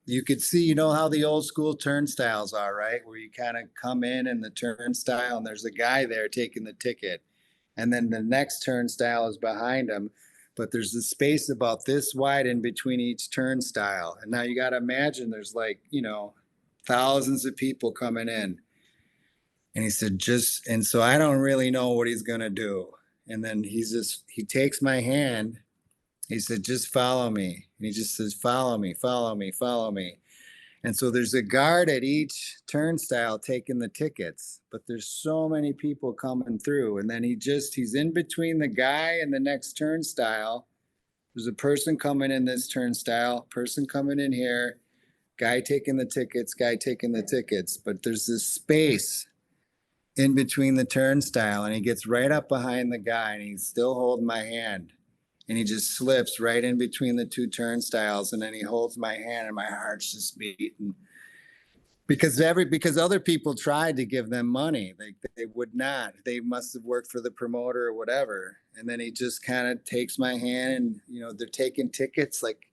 you could see, you know how the old school turnstiles are, right? Where you kind of come in the turnstile and there's a guy there taking the ticket. And then the next turnstile is behind him. But there's a space about this wide in between each turnstile. And now you got to imagine there's like, you know, thousands of people coming in. And he said, and so I don't really know what he's going to do. And then he takes my hand. He said, just follow me. And he just says, follow me, follow me, follow me. And so there's a guard at each turnstile taking the tickets, but there's so many people coming through. And then he's in between the guy and the next turnstile. There's a person coming in this turnstile, person coming in here, guy taking the tickets, guy taking the tickets. But there's this space in between the turnstile, and he gets right up behind the guy, and he's still holding my hand. And he just slips right in between the two turnstiles, and then he holds my hand, and my heart's just beating. Because other people tried to give them money. They would not. They must have worked for the promoter or whatever. And then he just kind of takes my hand, and, you know, they're taking tickets, like,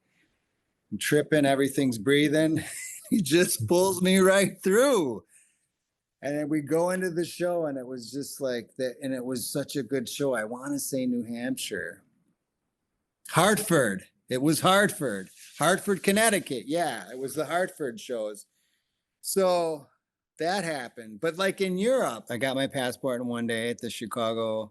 I'm tripping, everything's breathing. He just pulls me right through. And then we go into the show, and it was just like that. And it was such a good show. I want to say New Hampshire. Hartford. It was Hartford, Connecticut. Yeah, it was the Hartford shows. So that happened. But like in Europe, I got my passport in one day at the Chicago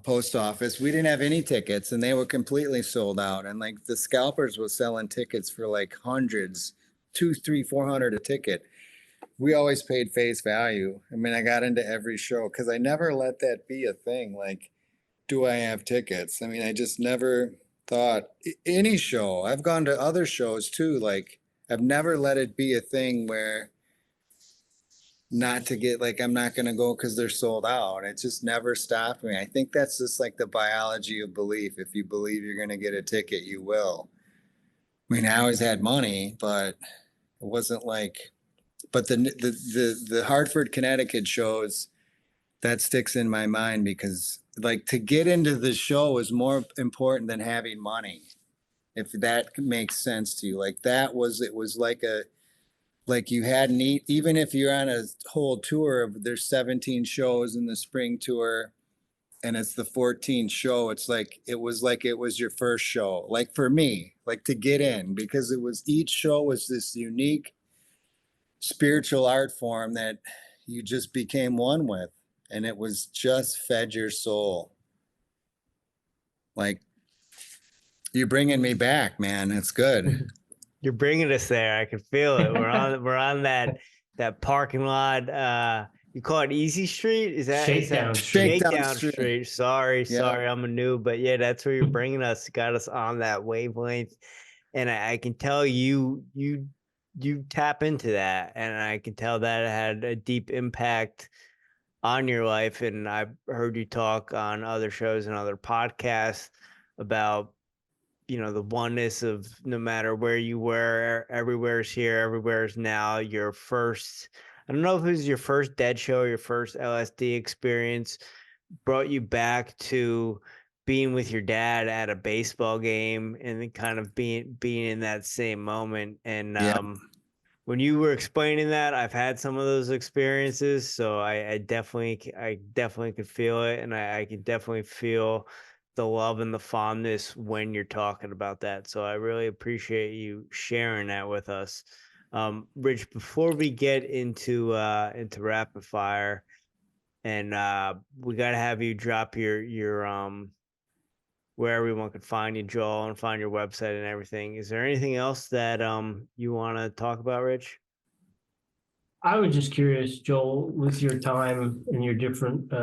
post office. We didn't have any tickets, and they were completely sold out. And like the scalpers was selling tickets for like hundreds, 200, 300, 400 a ticket. We always paid face value. I mean, I got into every show because I never let that be a thing. Like, do I have tickets? I mean, I just never thought any show. I've gone to other shows too. Like, I've never let it be a thing where not to get, like, I'm not going to go because they're sold out. It just never stopped me. I think that's just like the biology of belief. If you believe you're going to get a ticket, you will. I mean, I always had money, but it wasn't like, but the Hartford, Connecticut shows, that sticks in my mind because like to get into the show is more important than having money. If that makes sense to you, like it was like you hadn't even if you're on a whole tour of there's 17 shows in the spring tour and it's the 14th show. It's like it was your first show. Like for me, like to get in because each show was this unique spiritual art form that you just became one with. And it was just fed your soul. Like, you're bringing me back, man. It's good. You're bringing us there. I can feel it. We're on that parking lot. You call it Easy Street? Is that Shakedown Street? Sorry, I'm a noob, but yeah, that's where you're bringing us. Got us on that wavelength, and I can tell you tap into that, and I can tell that it had a deep impact on your life. And I've heard you talk on other shows and other podcasts about, you know, the oneness of no matter where you were, everywhere's here, everywhere's now. Your first, I don't know if it was your first Dead show, your first LSD experience brought you back to being with your dad at a baseball game and then kind of being in that same moment. And when you were explaining that, I've had some of those experiences, so I definitely could feel it, and I can definitely feel the love and the fondness when you're talking about that. So I really appreciate you sharing that with us. Rich, before we get into rapid fire, and we got to have you drop your where everyone could find you, Joel, and find your website and everything. Is there anything else that you want to talk about, Rich? I was just curious, Joel, with your time and your different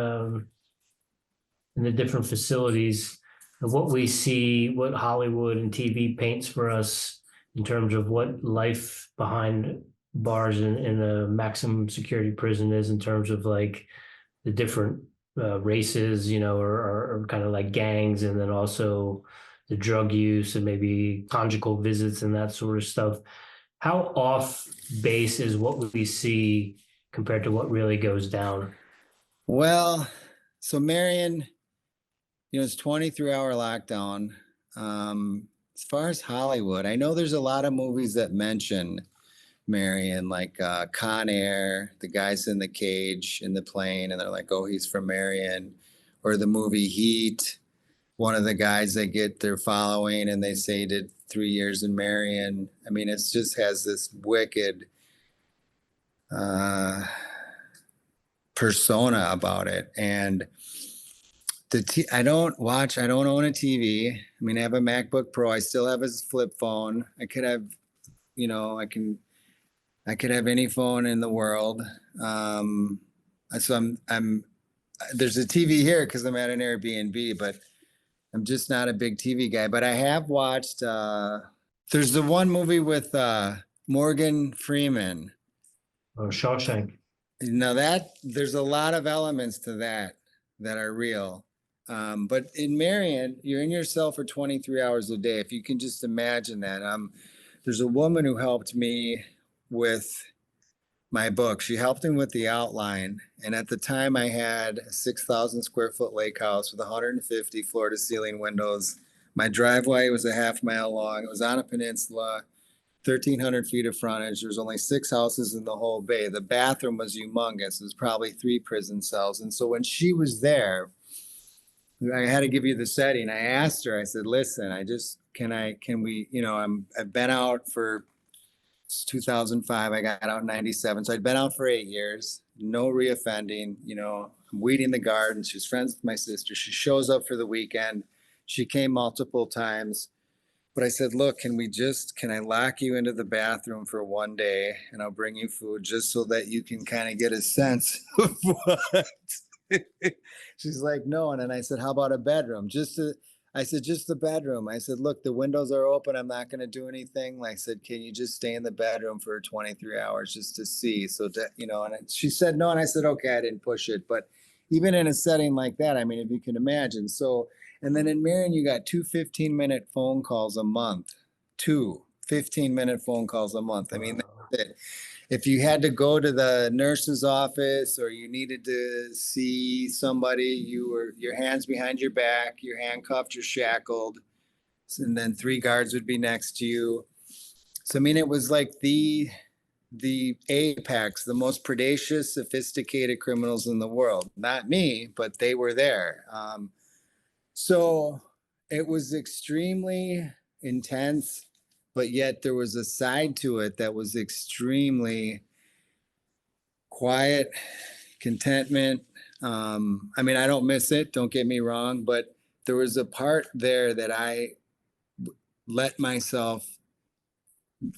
in the different facilities, and what we see, what Hollywood and TV paints for us in terms of what life behind bars in a maximum security prison is, in terms of like the different races, you know, or kind of like gangs, and then also the drug use and maybe conjugal visits and that sort of stuff. How off base is what we see compared to what really goes down? Well, so Marion, it's 23-hour lockdown. As far as Hollywood, I know there's a lot of movies that mention Marion, like Con Air, the guys in the cage in the plane, and they're like, oh, he's from Marion. Or the movie Heat, one of the guys they're following and they say he did 3 years in Marion. I mean, it just has this wicked persona about it. And I don't own a TV. I mean, I have a MacBook Pro. I still have a flip phone. I could have, I could have any phone in the world. So there's a TV here because I'm at an Airbnb, but I'm just not a big TV guy. But I have watched, there's the one movie with Morgan Freeman. Oh, Shawshank. There's a lot of elements to that are real. But in Marion, you're in your cell for 23 hours a day. If you can just imagine that. There's a woman who helped me with my book. She helped me with the outline. And at the time I had a 6,000 square foot lake house with 150 floor to ceiling windows. My driveway was a half mile long. It was on a peninsula, 1,300 feet of frontage. There's only 6 houses in the whole bay. The bathroom was humongous. It was probably 3 prison cells. And so when she was there, I had to give you the setting. I asked her, I said, listen, can we, I've been out for 2005. I got out in 97. So I'd been out for 8 years, no reoffending, I'm weeding the garden. She's friends with my sister. She shows up for the weekend. She came multiple times, but I said, look, can I lock you into the bathroom for one day and I'll bring you food just so that you can kind of get a sense of what she's like, no. And then I said, how about a bedroom? I said, just the bedroom. I said, look, the windows are open. I'm not going to do anything. I said, can you just stay in the bedroom for 23 hours just to see? And she said, no. And I said, okay, I didn't push it. But even in a setting like that, I mean, if you can imagine. So, and then in Marion, you got 2 15-minute phone calls a month, 2 15-minute phone calls a month. I mean, that's it. If you had to go to the nurse's office or you needed to see somebody, your hands behind your back, you're handcuffed, you're shackled, and then 3 guards would be next to you. So, I mean, it was like the apex, the most predacious, sophisticated criminals in the world. Not me, but they were there. So it was extremely intense. But yet there was a side to it that was extremely quiet, contentment. I mean, I don't miss it, don't get me wrong, but there was a part there that I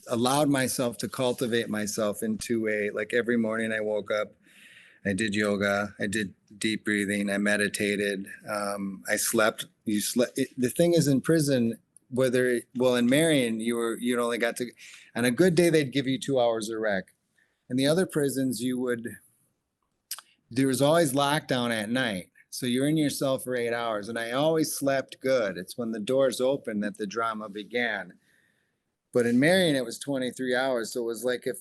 allowed myself to cultivate myself into like every morning I woke up, I did yoga, I did deep breathing, I meditated, I slept. The thing is, in prison, in Marion, you'd only got to, on a good day, they'd give you 2 hours of rec. In the other prisons, there was always lockdown at night. So you're in your cell for 8 hours, and I always slept good. It's when the doors opened that the drama began. But in Marion, it was 23 hours. So it was like, if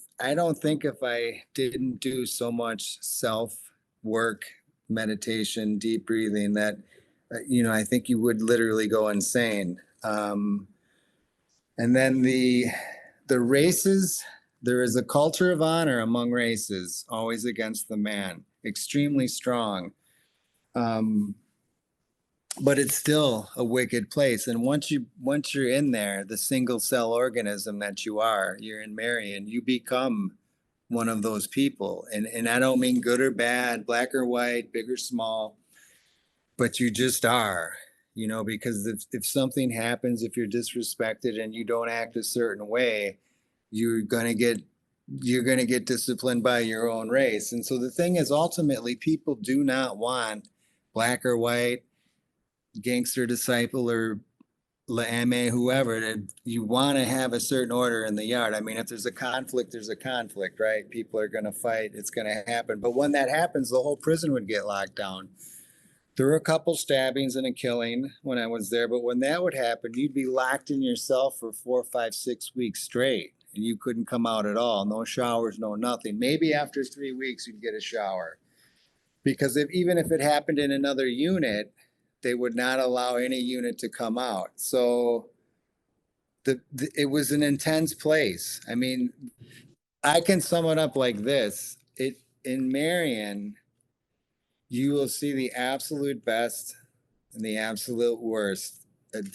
I didn't do so much self work, meditation, deep breathing, that, I think you would literally go insane. And then the races, there is a culture of honor among races, always against the man, extremely strong. But it's still a wicked place. And once you're in there, the single cell organism that you're in Marion, you become one of those people. And I don't mean good or bad, black or white, big or small, but you just are. Because if something happens, if you're disrespected and you don't act a certain way, you're going to get disciplined by your own race. And so the thing is, ultimately, people do not want black or white, gangster disciple or LMA, whoever. You want to have a certain order in the yard. I mean, if there's a conflict, there's a conflict, right? People are going to fight. It's going to happen. But when that happens, the whole prison would get locked down. There were a couple stabbings and a killing when I was there, but when that would happen, you'd be locked in your cell for 4, 5, 6 weeks straight, and you couldn't come out at all. No showers, no nothing. Maybe after 3 weeks, you'd get a shower. Because even if it happened in another unit, they would not allow any unit to come out. So it was an intense place. I mean, I can sum it up like this. In Marion, you will see the absolute best and the absolute worst at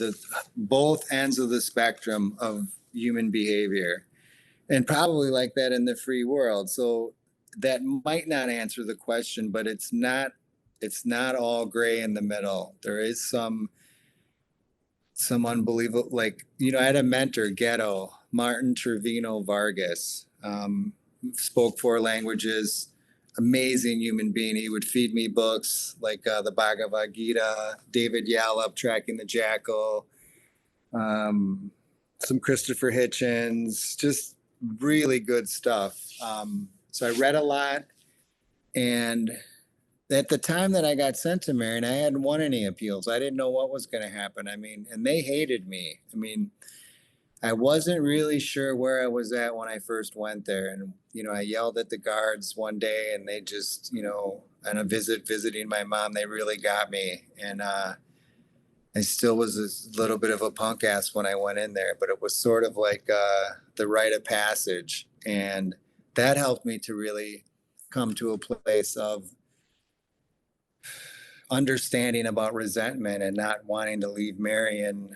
both ends of the spectrum of human behavior, and probably like that in the free world. So that might not answer the question, but it's not all gray in the middle. There is some unbelievable, like, I had a mentor, Ghetto, Martin Trevino Vargas, spoke 4 languages, amazing human being. He would feed me books like the Bhagavad Gita, David Yallop, Tracking the Jackal, some Christopher Hitchens, just really good stuff. So I read a lot, and at the time that I got sent to Marion, I hadn't won any appeals. I didn't know what was going to happen. I mean, and they hated me. I mean, I wasn't really sure where I was at when I first went there. And, I yelled at the guards one day, and they just, on a visiting my mom, they really got me. And I still was a little bit of a punk ass when I went in there, but it was sort of like the rite of passage. And that helped me to really come to a place of understanding about resentment and not wanting to leave Marion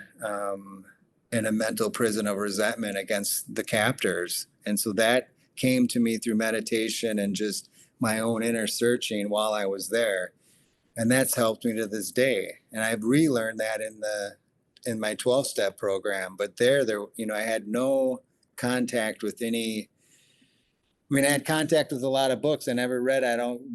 in a mental prison of resentment against the captors. And so that came to me through meditation and just my own inner searching while I was there. And that's helped me to this day. And I've relearned that in my 12-step program. But there, I had no contact with any. I mean, I had contact with a lot of books I never read.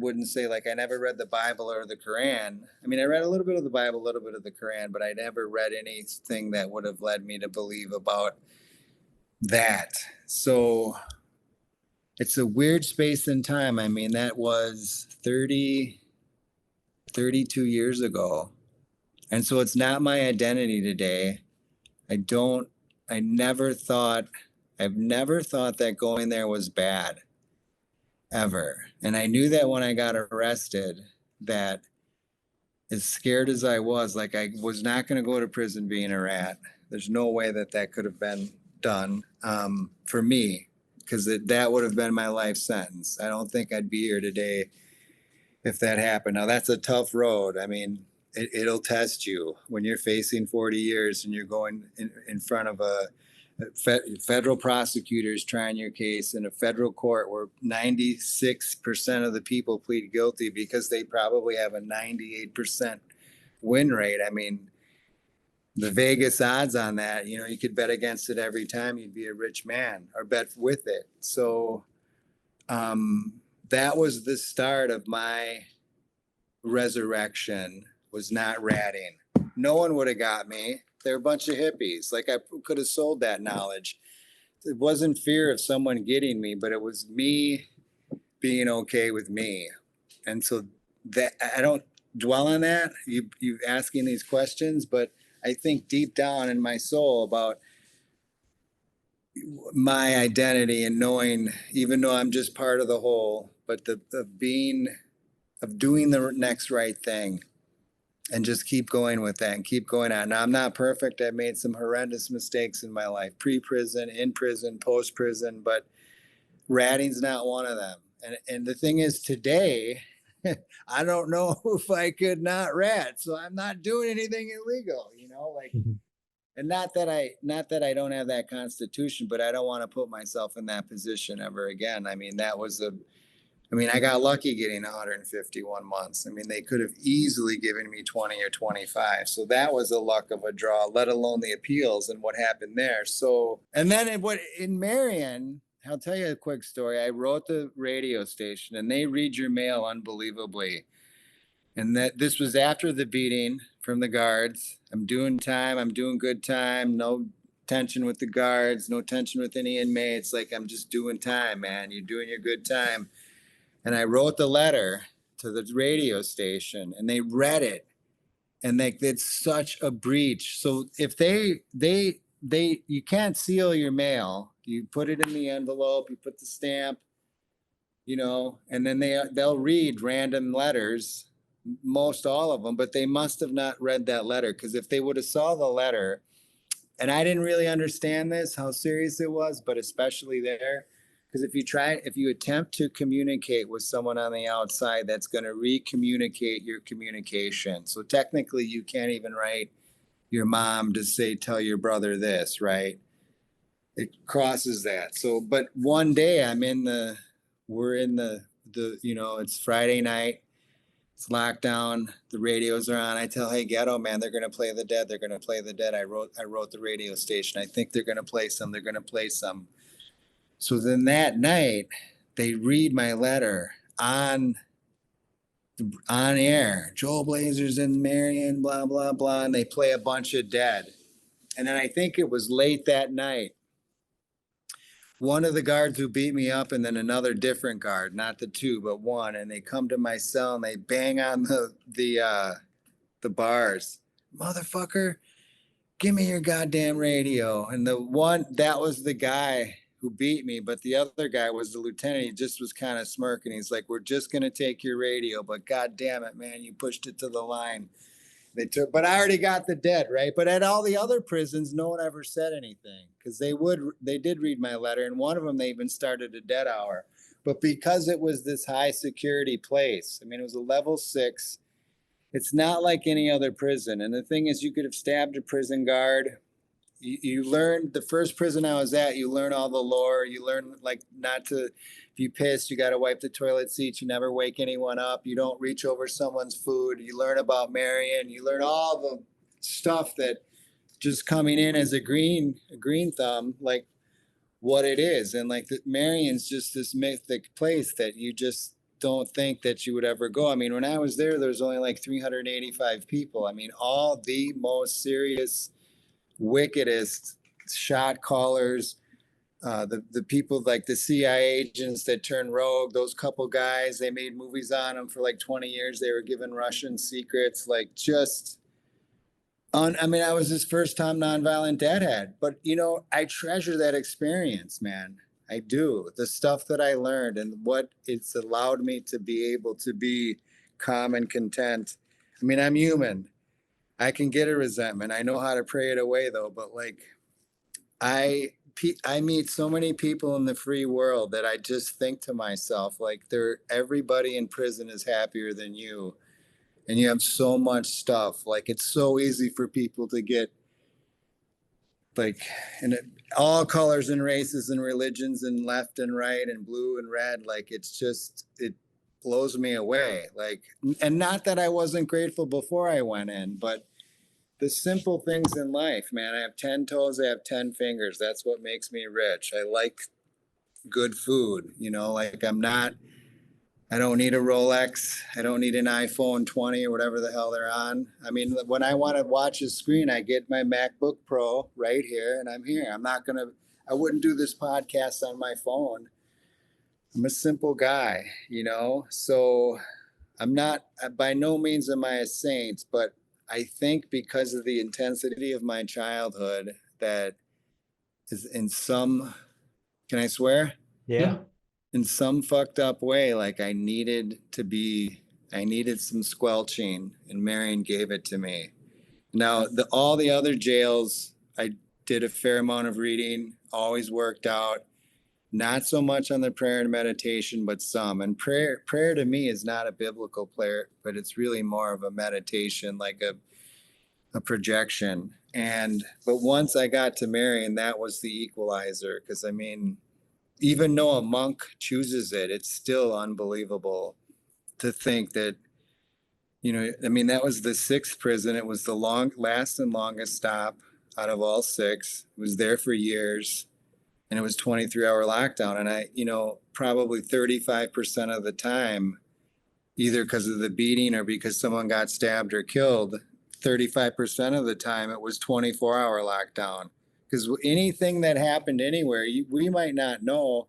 Wouldn't say like I never read the Bible or the Quran. I mean, I read a little bit of the Bible, a little bit of the Quran, but I never read anything that would have led me to believe about that. So it's a weird space in time. I mean, that was 32 years ago. And so it's not my identity today. I've never thought that going there was bad. Ever. And I knew that when I got arrested, that as scared as I was, like I was not going to go to prison being a rat. There's no way that could have been done for me, because that would have been my life sentence. I don't think I'd be here today if that happened. Now, that's a tough road. I mean, it'll test you when you're facing 40 years and you're going in front of federal prosecutors trying your case in a federal court where 96% of the people plead guilty because they probably have a 98% win rate. I mean, the Vegas odds on that, you could bet against it every time, you'd be a rich man, or bet with it. So that was the start of my resurrection, was not ratting. No one would have got me. They're a bunch of hippies. Like, I could have sold that knowledge. It wasn't fear of someone getting me, but it was me being okay with me. And so that I don't dwell on that. You asking these questions, but I think deep down in my soul about my identity and knowing, even though I'm just part of the whole, but of doing the next right thing. And just keep going with that and keep going on. Now, I'm not perfect. I've made some horrendous mistakes in my life, pre-prison, in prison, post-prison, but ratting's not one of them. And the thing is, today, I don't know if I could not rat, so I'm not doing anything illegal, and not that I don't have that constitution, but I don't want to put myself in that position ever again. I mean, I got lucky getting 151 months. I mean, they could have easily given me 20 or 25. So that was a luck of a draw, let alone the appeals and what happened there. So, and then in Marion, I'll tell you a quick story. I wrote the radio station, and they read your mail unbelievably. And this was after the beating from the guards. I'm doing time. I'm doing good time. No tension with the guards, no tension with any inmates. Like, I'm just doing time, man. You're doing your good time. And I wrote the letter to the radio station, and they read it, and it's such a breach. So if they you can't seal your mail. You put it in the envelope, you put the stamp, and then they'll read random letters, most all of them, but they must have not read that letter, because if they would have saw the letter, and I didn't really understand this, how serious it was, but especially there, because if you attempt to communicate with someone on the outside, that's going to re-communicate your communication. So technically you can't even write your mom to say, tell your brother this, right? It crosses that. So, but one day we're in the, it's Friday night. It's lockdown. The radios are on. I tell, hey, Ghetto, man, they're going to play the Dead. They're going to play the Dead. I wrote the radio station. I think they're going to play some. They're going to play some. So then that night, they read my letter on air. Joel Blazer's in Marion, blah, blah, blah. And they play a bunch of Dead. And then I think it was late that night, one of the guards who beat me up, and then another different guard, not the two, but one, and they come to my cell and they bang on the bars. Motherfucker, give me your goddamn radio. And that was the guy who beat me, but the other guy was the lieutenant. He just was kind of smirking. He's like, we're just going to take your radio, but God damn it, man, you pushed it to the line. But I already got the Dead, right? But at all the other prisons, no one ever said anything, because they did read my letter, and one of them, they even started a Dead hour. But because it was this high security place, I mean, it was a level 6. It's not like any other prison. And the thing is, you could have stabbed a prison guard. You learn, the first prison I was at, you learn all the lore. You learn, like, not to, if you piss, you got to wipe the toilet seats. You never wake anyone up. You don't reach over someone's food. You learn about Marion. You learn all the stuff that just coming in as a green thumb, like what it is. And like Marion's just this mythic place that you just don't think that you would ever go. I mean, when I was there was only like 385 people. I mean, all the most serious, wickedest shot callers, the people like the CIA agents that turned rogue, those couple guys, they made movies on them for like 20 years. They were given Russian secrets, like just I mean, I was his first time nonviolent deadhead, but I treasure that experience, man. I do. The stuff that I learned and what it's allowed me to be able to be calm and content. I mean, I'm human. I can get a resentment. I know how to pray it away, though. But like, I meet so many people in the free world that I just think to myself, like, everybody in prison is happier than you, and you have so much stuff. Like, it's so easy for people to get like, all colors and races and religions and left and right and blue and red. Like, it blows me away. Like, and not that I wasn't grateful before I went in, but the simple things in life, man. I have 10 toes, I have 10 fingers. That's what makes me rich. I like good food, like I don't need a Rolex. I don't need an iPhone 20 or whatever the hell they're on. I mean, when I want to watch a screen, I get my MacBook Pro right here, and I'm here. I wouldn't do this podcast on my phone. I'm a simple guy, so I'm not, by no means am I a saint, but I think because of the intensity of my childhood, that is in some, can I swear? Yeah. In some fucked up way, like I needed some squelching, and Marion gave it to me. Now, all the other jails, I did a fair amount of reading, always worked out. Not so much on the prayer and meditation, but some. And prayer to me is not a biblical prayer, but it's really more of a meditation, like a projection. But once I got to Marion, that was the equalizer. Because I mean, even though a monk chooses it, it's still unbelievable to think that, I mean, that was the 6th prison. It was the last and longest stop out of all 6. It was there for years. And it was 23-hour lockdown. And I, probably 35% of the time, either because of the beating or because someone got stabbed or killed, 35% of the time it was 24-hour lockdown. Because anything that happened anywhere, we might not know,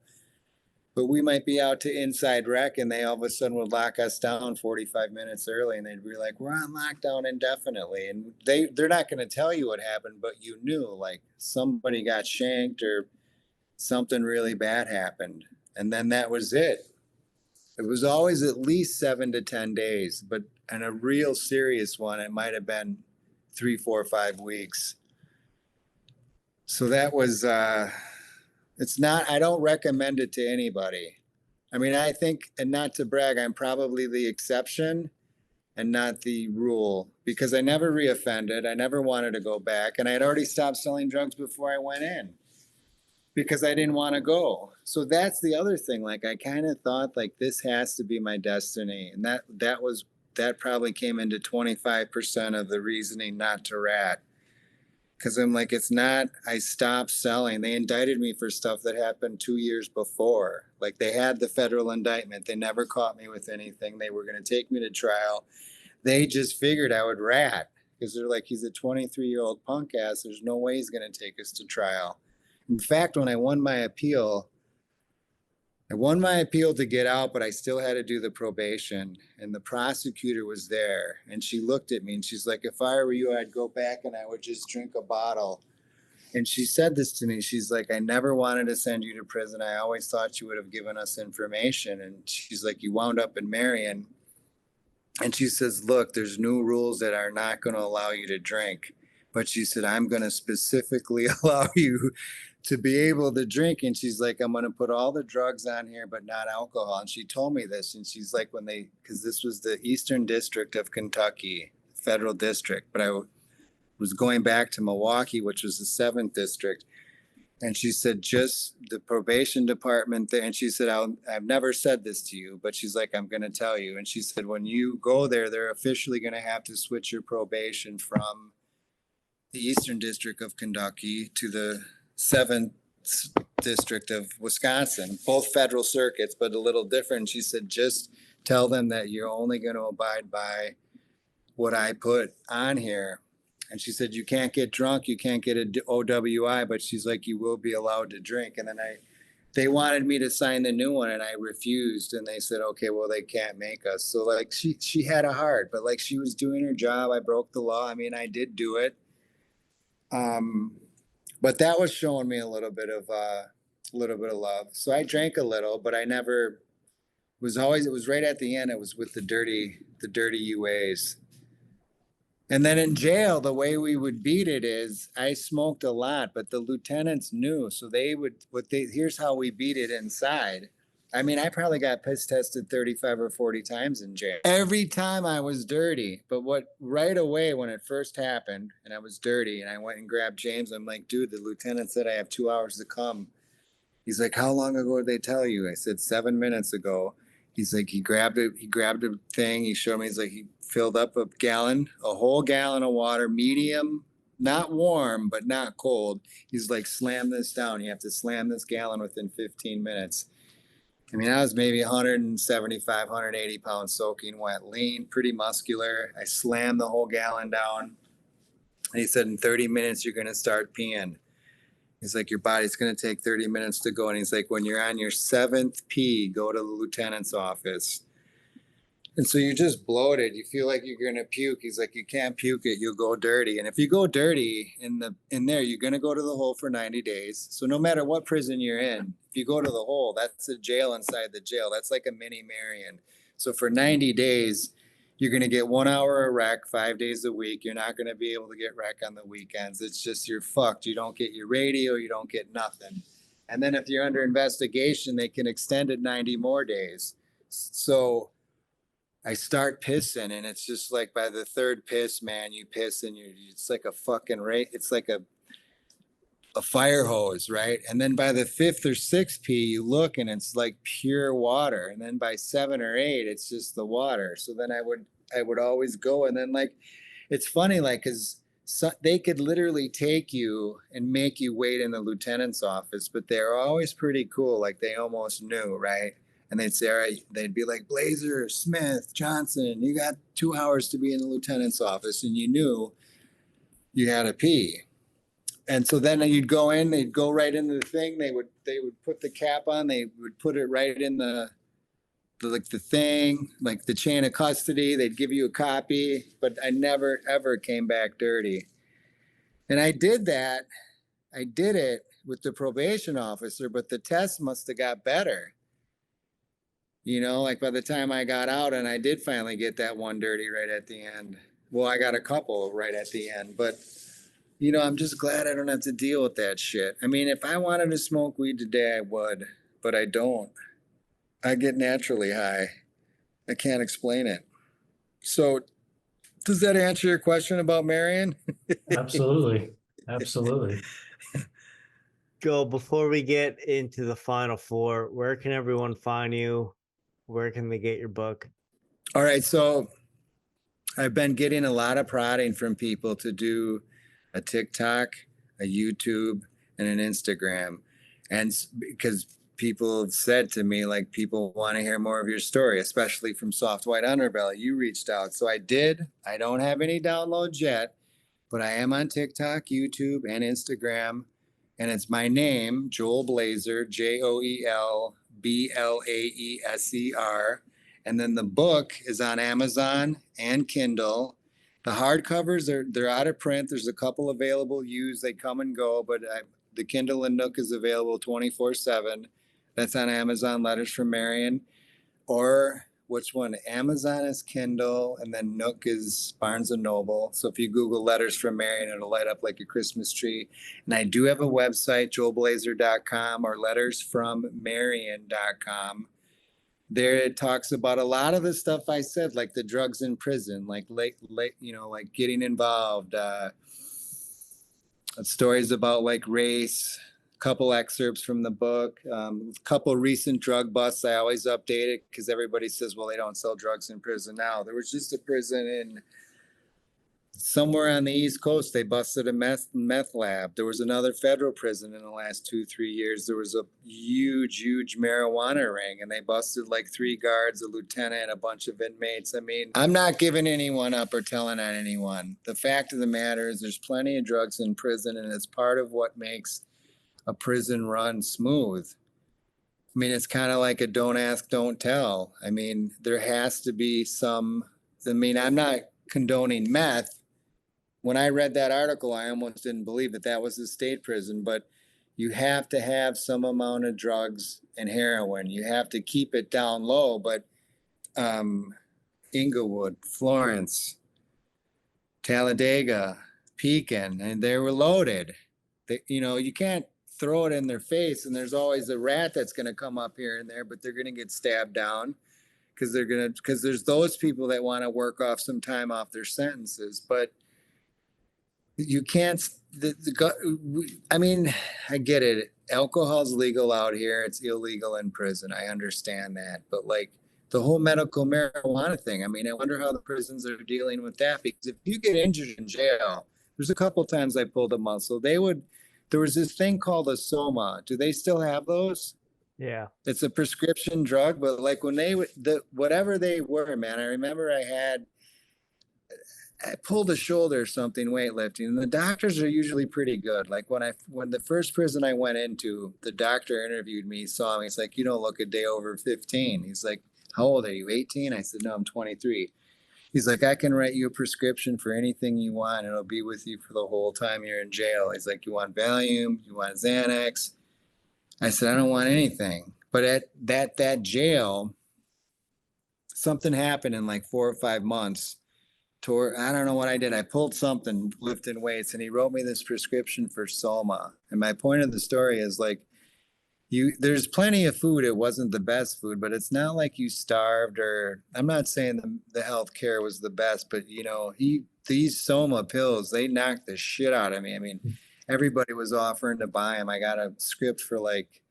but we might be out to inside rec and they all of a sudden would lock us down 45 minutes early and they'd be like, we're on lockdown indefinitely. And they're not going to tell you what happened, but you knew like somebody got shanked or something really bad happened. And then that was it. It was always at least 7 to 10 days, but in a real serious one, it might have been 3, 4, 5 weeks. So that was, it's not, I don't recommend it to anybody. I mean, I think, and not to brag, I'm probably the exception and not the rule because I never reoffended. I never wanted to go back. And I had already stopped selling drugs before I went in because I didn't want to go. So that's the other thing. Like, I kind of thought like this has to be my destiny. And that probably came into 25% of the reasoning not to rat. Because I'm like, it's not, I stopped selling. They indicted me for stuff that happened 2 years before. Like they had the federal indictment. They never caught me with anything. They were going to take me to trial. They just figured I would rat because they're like, he's a 23-year-old punk ass. There's no way he's going to take us to trial. In fact, when I won my appeal to get out, but I still had to do the probation. And the prosecutor was there. And she looked at me and she's like, if I were you, I'd go back and I would just drink a bottle. And she said this to me. She's like, I never wanted to send you to prison. I always thought you would have given us information. And she's like, you wound up in Marion. And she says, look, there's new rules that are not going to allow you to drink. But she said, I'm going to specifically allow you to be able to drink. And she's like, I'm going to put all the drugs on here, but not alcohol. And she told me this. And she's like, because this was the Eastern District of Kentucky, federal district, but I was going back to Milwaukee, which was the 7th district. And she said, just the probation department there. And she said, I've never said this to you, but she's like, I'm going to tell you. And she said, when you go there, they're officially going to have to switch your probation from the Eastern District of Kentucky to the 7th district of Wisconsin, both federal circuits, but a little different. She said, just tell them that you're only going to abide by what I put on here. And she said, you can't get drunk, you can't get an OWI, but she's like, you will be allowed to drink. And then they wanted me to sign the new one and I refused. And they said, okay, well, they can't make us. So like she had a heart, but like she was doing her job. I broke the law. I mean, I did do it. But that was showing me a little bit of love. So I drank a little, but I never was always, it was right at the end. It was with the dirty UAs. And then in jail, the way we would beat it is I smoked a lot, but the lieutenants knew. So here's how we beat it inside. I mean, I probably got piss tested 35 or 40 times in jail. Every time I was dirty. But right away when it first happened and I was dirty and I went and grabbed James, I'm like, dude, the lieutenant said I have 2 hours to come. He's like, how long ago did they tell you? I said, 7 minutes ago. He's like, he grabbed a thing. He showed me, he's like, he filled up a whole gallon of water, medium, not warm, but not cold. He's like, slam this down. You have to slam this gallon within 15 minutes. I mean, I was maybe 175, 180 pounds soaking wet, lean, pretty muscular. I slammed the whole gallon down. And he said, in 30 minutes, you're going to start peeing. He's like, your body's going to take 30 minutes to go. And he's like, when you're on your 7th pee, go to the lieutenant's office. And so you're just bloated. You feel like you're going to puke. He's like, you can't puke it. You'll go dirty. And if you go dirty in there, you're going to go to the hole for 90 days. So no matter what prison you're in, if you go to the hole, that's a jail inside the jail. That's like a mini Marion. So for 90 days, you're going to get 1 hour of rec 5 days a week. You're not going to be able to get rec on the weekends. It's just, you're fucked. You don't get your radio. You don't get nothing. And then if you're under investigation, they can extend it 90 more days. So I start pissing and it's just like by the 3rd piss, man, you piss and it's like a fucking it's like a fire hose, right? And then by the 5th or 6th pee, you look and it's like pure water. And then by 7 or 8, it's just the water. So then I would always go. And then like, it's funny, like, cause they could literally take you and make you wait in the lieutenant's office, but they're always pretty cool. Like they almost knew, right? And they'd say, all right, they'd be like, Blazer, Smith, Johnson, you got 2 hours to be in the lieutenant's office. And you knew you had to pee. And so then you'd go in, they'd go right into the thing. They would put the cap on. They would put it right in the thing, like the chain of custody. They'd give you a copy, but I never ever came back dirty. And I did that. I did it with the probation officer, but the test must have got better. You know, like by the time I got out and I did finally get that one dirty right at the end. Well, I got a couple right at the end, but you know, I'm just glad I don't have to deal with that shit. I mean, if I wanted to smoke weed today, I would, but I don't. I get naturally high. I can't explain it. So, does that answer your question about Marion? Absolutely. Absolutely. Go, before we get into the final four, where can everyone find you? Where can they get your book? All right. So, I've been getting a lot of prodding from people to do a TikTok, a YouTube, and an Instagram. And because people have said to me, like, people want to hear more of your story, especially from Soft White Underbelly. You reached out. So I did. I don't have any downloads yet, but I am on TikTok, YouTube, and Instagram. And it's my name, Joel Blazer, JoelBlaeser. And then the book is on Amazon and Kindle. The hardcovers they're out of print. There's a couple available used. They come and go, but the Kindle and Nook is available 24/7. That's on Amazon. Letters from Marion, or which one? Amazon is Kindle, and then Nook is Barnes and Noble. So if you Google Letters from Marion, it'll light up like a Christmas tree. And I do have a website, joelblazer.com or lettersfrommarion.com. There it talks about a lot of the stuff I said, like the drugs in prison, like late, you know, like getting involved, stories about like race, couple excerpts from the book, couple recent drug busts. I always update it because everybody says, well, they don't sell drugs in prison now. There was just a prison in somewhere on the East Coast. They busted a meth lab. There was another federal prison in the last 2-3 years. There was a huge marijuana ring, and they busted like 3 guards, a lieutenant, a bunch of inmates. I mean, I'm not giving anyone up or telling on anyone. The fact of the matter is there's plenty of drugs in prison, and it's part of what makes a prison run smooth. I mean, it's kind of like a don't ask, don't tell. I mean, there has to be some, I mean, I'm not condoning meth. When I read that article, I almost didn't believe that was a state prison, but you have to have some amount of drugs and heroin. You have to keep it down low, but Inglewood, Florence, Talladega, Pekin, and they were loaded. You know, you can't throw it in their face, and there's always a rat that's going to come up here and there, but they're going to get stabbed down because there's those people that want to work off some time off their sentences. But you can't, I mean, I get it. Alcohol's legal out here. It's illegal in prison. I understand that. But like the whole medical marijuana thing, I mean, I wonder how the prisons are dealing with that, because if you get injured in jail, there's a couple times I pulled a muscle. There was this thing called a Soma. Do they still have those? Yeah. It's a prescription drug, but like when whatever they were, man, I remember I pulled a shoulder or something weightlifting, and the doctors are usually pretty good. Like when the first prison I went into, the doctor interviewed me, saw me. He's like, you don't look a day over 15. He's like, how old are you, 18? I said, no, I'm 23. He's like, I can write you a prescription for anything you want. It'll be with you for the whole time you're in jail. He's like, you want Valium? You want Xanax? I said, I don't want anything. But at that jail, something happened in like 4 or 5 months. I don't know what I did. I pulled something, lifting weights, and he wrote me this prescription for Soma. And my point of the story is like, there's plenty of food. It wasn't the best food, but it's not like you starved, or I'm not saying the health care was the best, but you know, these Soma pills, they knocked the shit out of me. I mean, everybody was offering to buy them. I got a script for like,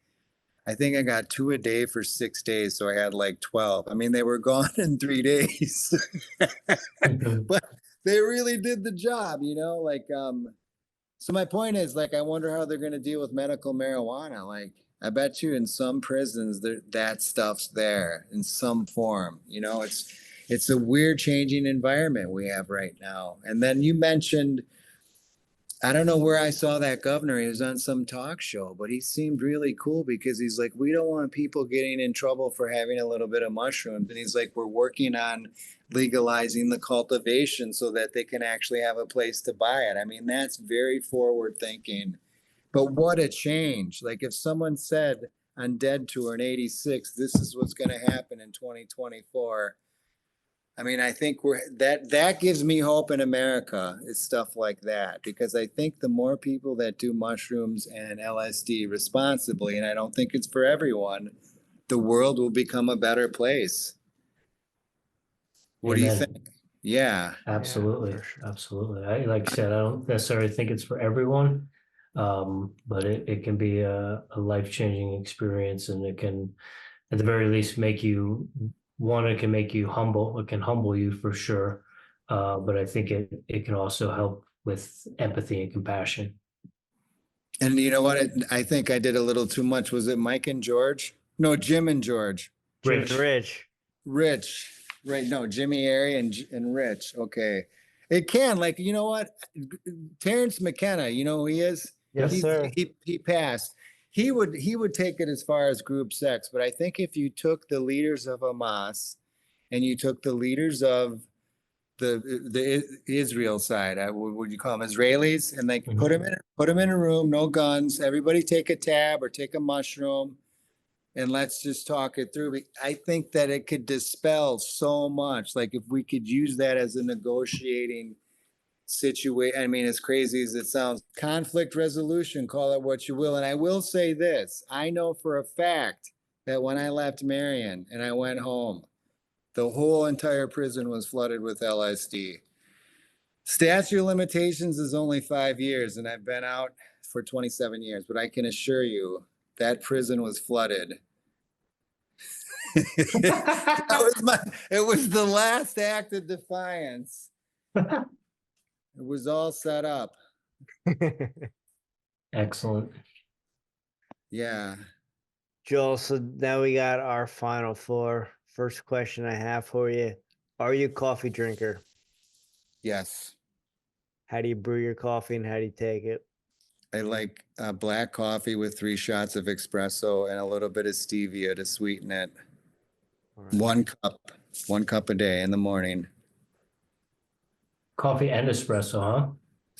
I think I got 2 a day for 6 days. So I had like 12. I mean, they were gone in 3 days, but they really did the job, you know, like, so my point is like, I wonder how they're going to deal with medical marijuana. Like, I bet you in some prisons that stuff's there in some form. You know, it's a weird changing environment we have right now. And then you mentioned I don't know where I saw that governor. He was on some talk show, but he seemed really cool because he's like, we don't want people getting in trouble for having a little bit of mushrooms. And he's like, we're working on legalizing the cultivation so that they can actually have a place to buy it. I mean, that's very forward thinking. But what a change. Like if someone said on Dead Tour in 86, this is what's going to happen in 2024. I mean, I think that gives me hope in America is stuff like that, because I think the more people that do mushrooms and LSD responsibly, and I don't think it's for everyone, the world will become a better place. What do you Amen. think? Yeah. Absolutely. Yeah, for sure. Absolutely. Like I said, I don't necessarily think it's for everyone, but it can be a life-changing experience, and it can, at the very least, make you, one, it can make you humble. It can humble you for sure. But I think it can also help with empathy and compassion. And you know what? I think I did a little too much. Was it Mike and George? No, Jim and George. Jim Rich. and Rich. Rich. Right. No, Jimmy, Airey, and Rich. Okay. It can, like, you know what? Terrence McKenna, you know who he is? Yes, sir. He passed. He would take it as far as group sex, but I think if you took the leaders of Hamas and you took the leaders of the Israel side, what would you call them, Israelis, and like put them in a room, no guns, everybody take a tab or take a mushroom, and let's just talk it through. I think that it could dispel so much. Like if we could use that as a negotiating situation. I mean, as crazy as it sounds, conflict resolution, call it what you will. And I will say this, I know for a fact that when I left Marion and I went home, the whole entire prison was flooded with LSD. Statute of limitations is only 5 years, and I've been out for 27 years, but I can assure you that prison was flooded. It was the last act of defiance. It was all set up. Excellent. Yeah. Joel, so now we got our final four. First question I have for you. Are you a coffee drinker? Yes. How do you brew your coffee and how do you take it? I like black coffee with 3 shots of espresso and a little bit of stevia to sweeten it. Right. 1 cup a day in the morning. Coffee and espresso, huh?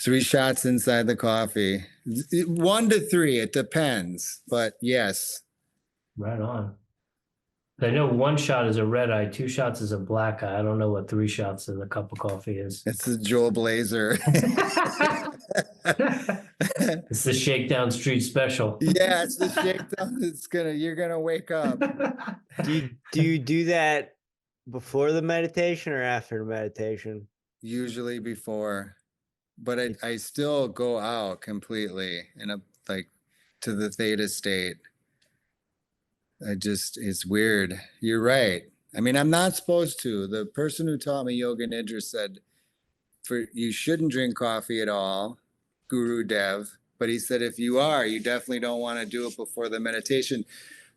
3 shots inside the coffee. 1 to 3, it depends. But yes. Right on. I know 1 shot is a red eye, 2 shots is a black eye. I don't know what 3 shots in a cup of coffee is. It's a Joel Blazer. It's the Shakedown Street special. Yeah, it's the shakedown. You're gonna wake up. Do you do that before the meditation or after the meditation? Usually before, but I still go out completely to the theta state. It's weird. You're right. I mean, I'm not supposed to. The person who taught me Yoga Nidra said, you shouldn't drink coffee at all, Guru Dev. But he said, if you are, you definitely don't want to do it before the meditation.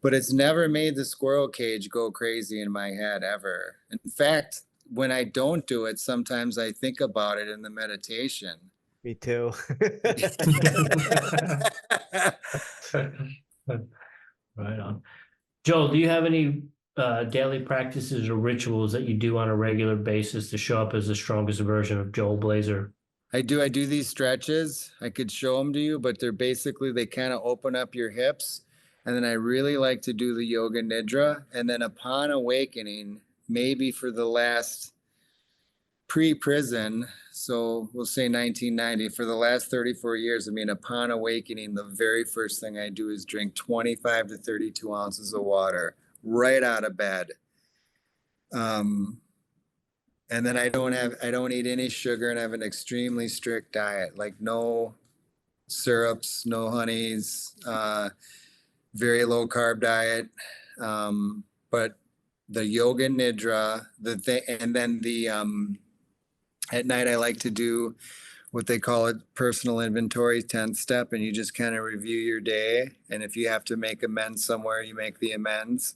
But it's never made the squirrel cage go crazy in my head ever. In fact, when I don't do it, sometimes I think about it in the meditation. Me too. Right on. Joel, do you have any daily practices or rituals that you do on a regular basis to show up as the strongest version of Joel Blazer? I do these stretches. I could show them to you, but they kind of open up your hips. And then I really like to do the Yoga Nidra. And then upon awakening, maybe for the last pre-prison, so we'll say 1990, for the last 34 years, I mean, upon awakening, the very first thing I do is drink 25 to 32 ounces of water right out of bed. And then I don't eat any sugar, and I have an extremely strict diet, like no syrups, no honeys, very low carb diet. But the Yoga Nidra, and then at night I like to do what they call it personal inventory, 10th step, and you just kind of review your day. And if you have to make amends somewhere, you make the amends.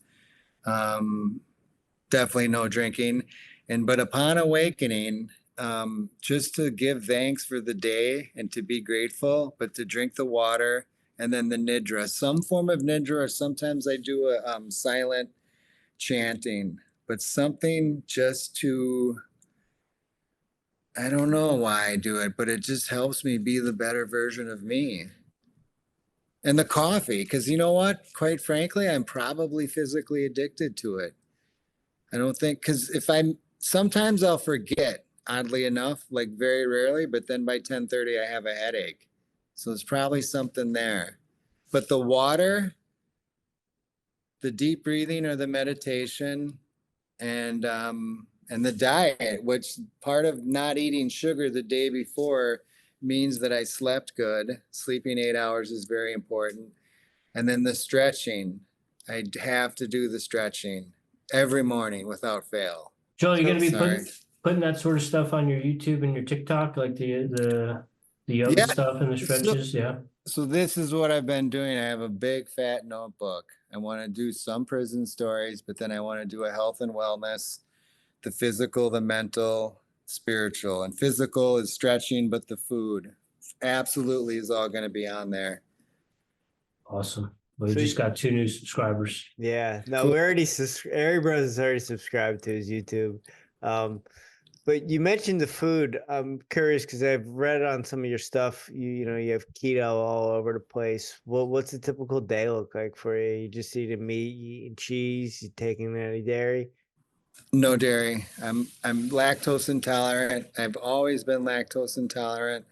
Definitely no drinking. But upon awakening, just to give thanks for the day and to be grateful, but to drink the water and then the nidra, some form of nidra, or sometimes I do a silent chanting, but something just to, I don't know why I do it, but it just helps me be the better version of me. And the coffee, because you know what? Quite frankly, I'm probably physically addicted to it. I don't think, because sometimes I'll forget, oddly enough, like very rarely, but then by 10:30 I have a headache. So there's probably something there. But the water, the deep breathing or the meditation, and the diet, which part of not eating sugar the day before means that I slept good. Sleeping 8 hours is very important. And then the stretching. I have to do the stretching every morning without fail. Joel, you're going to be Sorry. putting that sort of stuff on your YouTube and your TikTok, like the yoga Yeah. stuff and the stretches. Yeah. So this is what I've been doing. I have a big fat notebook. I want to do some prison stories, but then I want to do a health and wellness, the physical, the mental, spiritual. And physical is stretching, but the food absolutely is all going to be on there. Awesome. Well, you So just got 2 new subscribers. Yeah, no, Cool. we already Airey Bros is already subscribed to his YouTube. But you mentioned the food. I'm curious because I've read on some of your stuff. You know, you have keto all over the place. What's a typical day look like for you? You just eating meat, you eating cheese, you taking any dairy? No dairy. I'm lactose intolerant. I've always been lactose intolerant.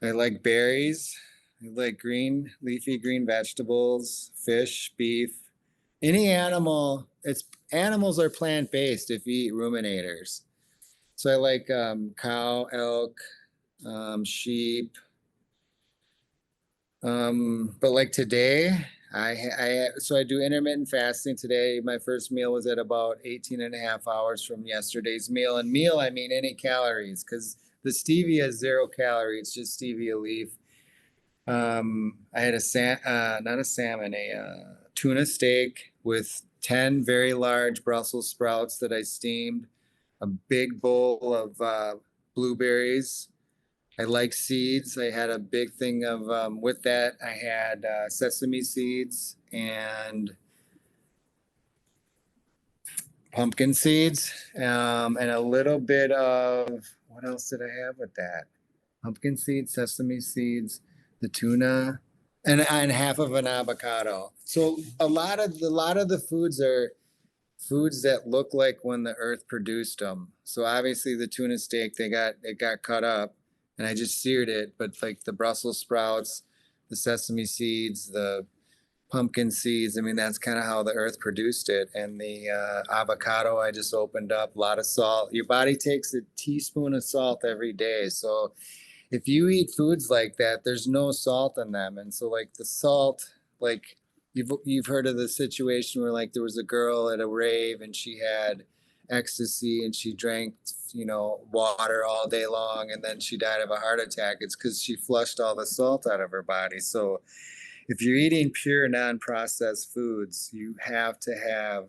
I like berries. I like leafy green vegetables, fish, beef, any animal. Animals are plant-based if you eat ruminators. So I like cow, elk, sheep. But like today, so I do intermittent fasting today. My first meal was at about 18 and a half hours from yesterday's meal. And meal, I mean any calories, because the stevia is 0 calories, just stevia leaf. I had not a salmon, a tuna steak with 10 very large Brussels sprouts that I steamed, a big bowl of blueberries. I like seeds. I had a big thing of, with that, I had sesame seeds and pumpkin seeds, and a little bit of, what else did I have with that? Pumpkin seeds, sesame seeds, the tuna, and half of an avocado. So a lot of the foods are foods that look like when the earth produced them. So obviously the tuna steak, it got cut up and I just seared it, but like the Brussels sprouts, the sesame seeds, the pumpkin seeds, I mean, that's kind of how the earth produced it. And the avocado, I just opened up, a lot of salt. Your body takes a teaspoon of salt every day. So if you eat foods like that, there's no salt in them. And so like the salt, like you've heard of the situation where like there was a girl at a rave and she had ecstasy and she drank, water all day long and then she died of a heart attack. It's because she flushed all the salt out of her body. So if you're eating pure non-processed foods, you have to have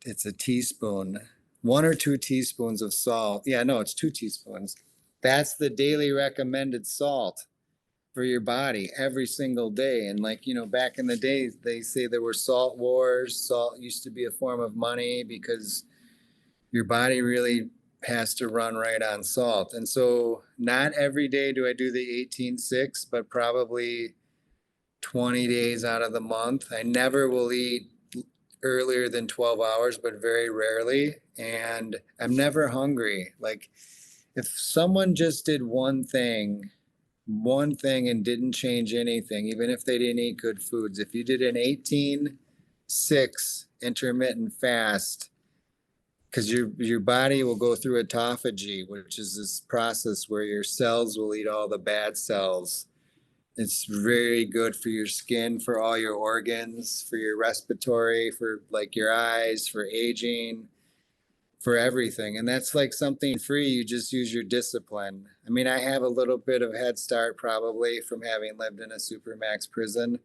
it's a teaspoon, 1 or 2 teaspoons of salt. Yeah, no, it's 2 teaspoons. That's the daily recommended salt for your body every single day. And like, back in the days, they say there were salt wars. Salt used to be a form of money because your body really has to run right on salt. And so not every day do I do the 18-6, but probably 20 days out of the month. I never will eat earlier than 12 hours, but very rarely. And I'm never hungry. Like if someone just did one thing and didn't change anything, even if they didn't eat good foods, if you did an 18-6 intermittent fast, because your body will go through autophagy, which is this process where your cells will eat all the bad cells. It's very good for your skin, for all your organs, for your respiratory, for like your eyes, for aging, for everything. And that's like something free. You just use your discipline. I mean, I have a little bit of head start probably from having lived in a supermax prison.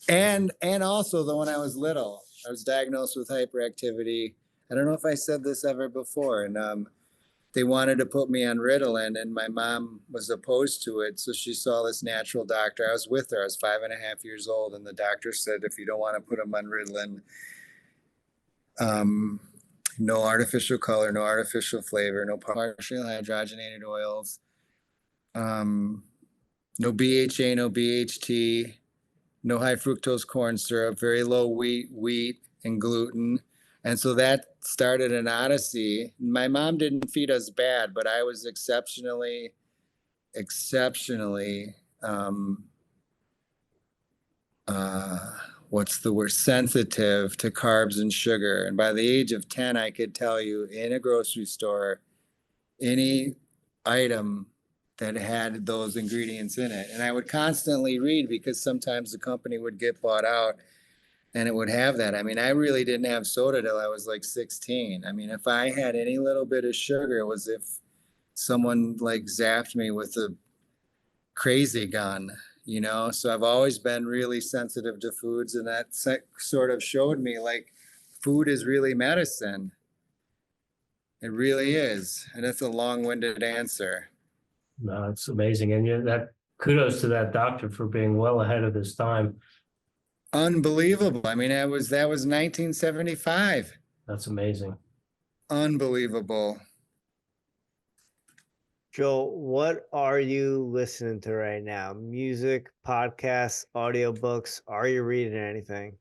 And also though, when I was little, I was diagnosed with hyperactivity. I don't know if I said this ever before. And they wanted to put me on Ritalin, and my mom was opposed to it. So she saw this natural doctor. I was with her. I was 5.5 years old, and the doctor said, if you don't want to put them on Ritalin, no artificial color, no artificial flavor, no partially hydrogenated oils, no BHA, no BHT, no high fructose corn syrup, very low wheat and gluten. And so that started an odyssey. My mom didn't feed us bad, but I was exceptionally, what's the word? Sensitive to carbs and sugar. And by the age of 10, I could tell you in a grocery store, any item that had those ingredients in it. And I would constantly read because sometimes the company would get bought out and it would have that. I mean, I really didn't have soda till I was like 16. I mean, if I had any little bit of sugar, it was if someone like zapped me with a crazy gun, you know? So I've always been really sensitive to foods, and that sort of showed me like food is really medicine. It really is. And it's a long-winded answer. No, it's amazing. And that kudos to that doctor for being well ahead of his time. Unbelievable. I mean, that was 1975. That's amazing. Unbelievable. Joel, what are you listening to right now? Music, podcasts, audiobooks? Are you reading anything?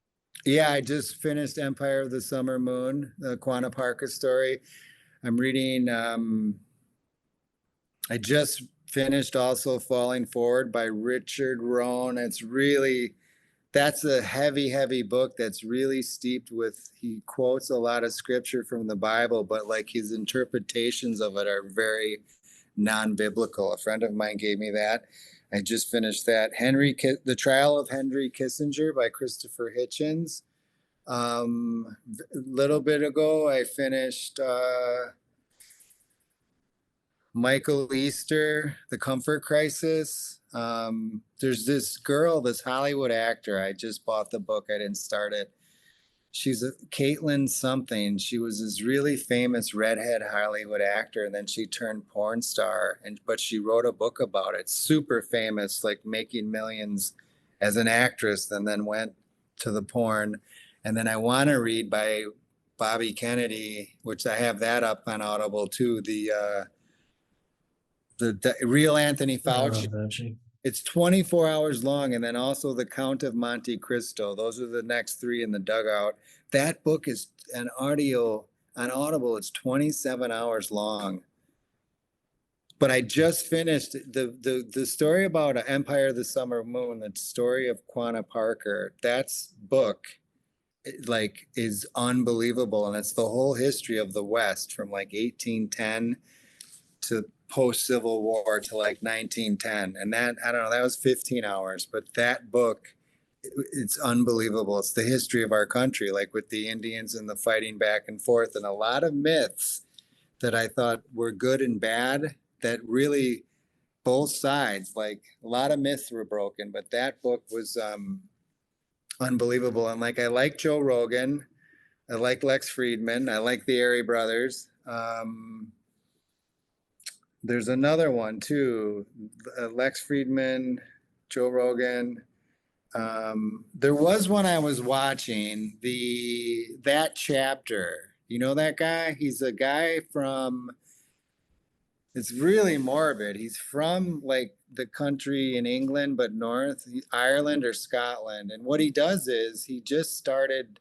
Yeah, I just finished Empire of the Summer Moon, the Quanah Parker story. I'm reading, I just finished also Falling Forward by Richard Rohn. That's a heavy book that's really steeped with, he quotes a lot of scripture from the Bible, but like his interpretations of it are very non-biblical. A friend of mine gave me that. I just finished that. The Trial of Henry Kissinger by Christopher Hitchens. A little bit ago, I finished Michael Easter, The Comfort Crisis. There's this girl, this Hollywood actor. I just bought the book. I didn't start it. She's Caitlin something. She was this really famous redhead Hollywood actor, and then she turned porn star. But she wrote a book about it. Super famous, like making millions as an actress, and then went to the porn. And then I want to read by Bobby Kennedy, which I have that up on Audible too. The real Anthony Fauci. It's 24 hours long, and then also The Count of Monte Cristo. Those are the next three in the dugout. That book is an audio on Audible. It's 27 hours long. But I just finished the story about Empire of the Summer Moon, the story of Quanah Parker. That's book like is unbelievable, and it's the whole history of the West from like 1810 to post-Civil War to like 1910. And that, I don't know, that was 15 hours. But that book, it's unbelievable. It's the history of our country, like with the Indians and the fighting back and forth, and a lot of myths that I thought were good and bad that really both sides, like a lot of myths were broken. But that book was unbelievable. And like, I like Joe Rogan. I like Lex Friedman. I like the Airey Brothers. There's another one too, Lex Friedman, Joe Rogan. There was one I was watching, that chapter. You know that guy? He's a guy from, it's really morbid. He's from like the country in England, but Ireland or Scotland. And what he does is he just started,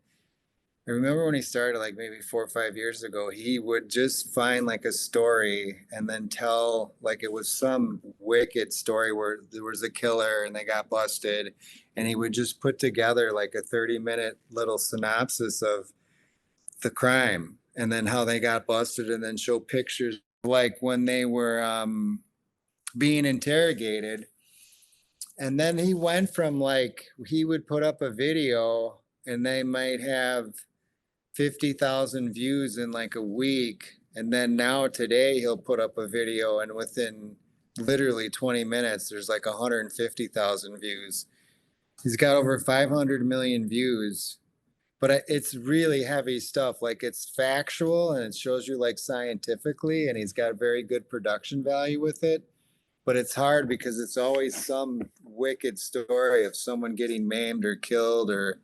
I remember when he started like maybe 4 or 5 years ago, he would just find like a story and then tell like it was some wicked story where there was a killer and they got busted. And he would just put together like a 30-minute little synopsis of the crime and then how they got busted, and then show pictures like when they were being interrogated. And then he went from like, he would put up a video and they might have 50,000 views in like a week. And then now today he'll put up a video and within literally 20 minutes, there's like 150,000 views. He's got over 500 million views, but it's really heavy stuff. Like it's factual and it shows you like scientifically, and he's got very good production value with it. But it's hard because it's always some wicked story of someone getting maimed or killed or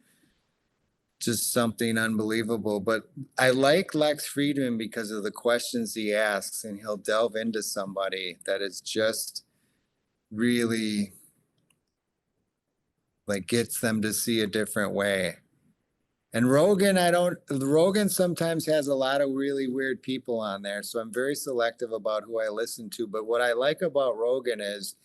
just something unbelievable. But I like Lex Friedman because of the questions he asks, and he'll delve into somebody that is just really like gets them to see a different way. And Rogan sometimes has a lot of really weird people on there. So I'm very selective about who I listen to. But what I like about Rogan is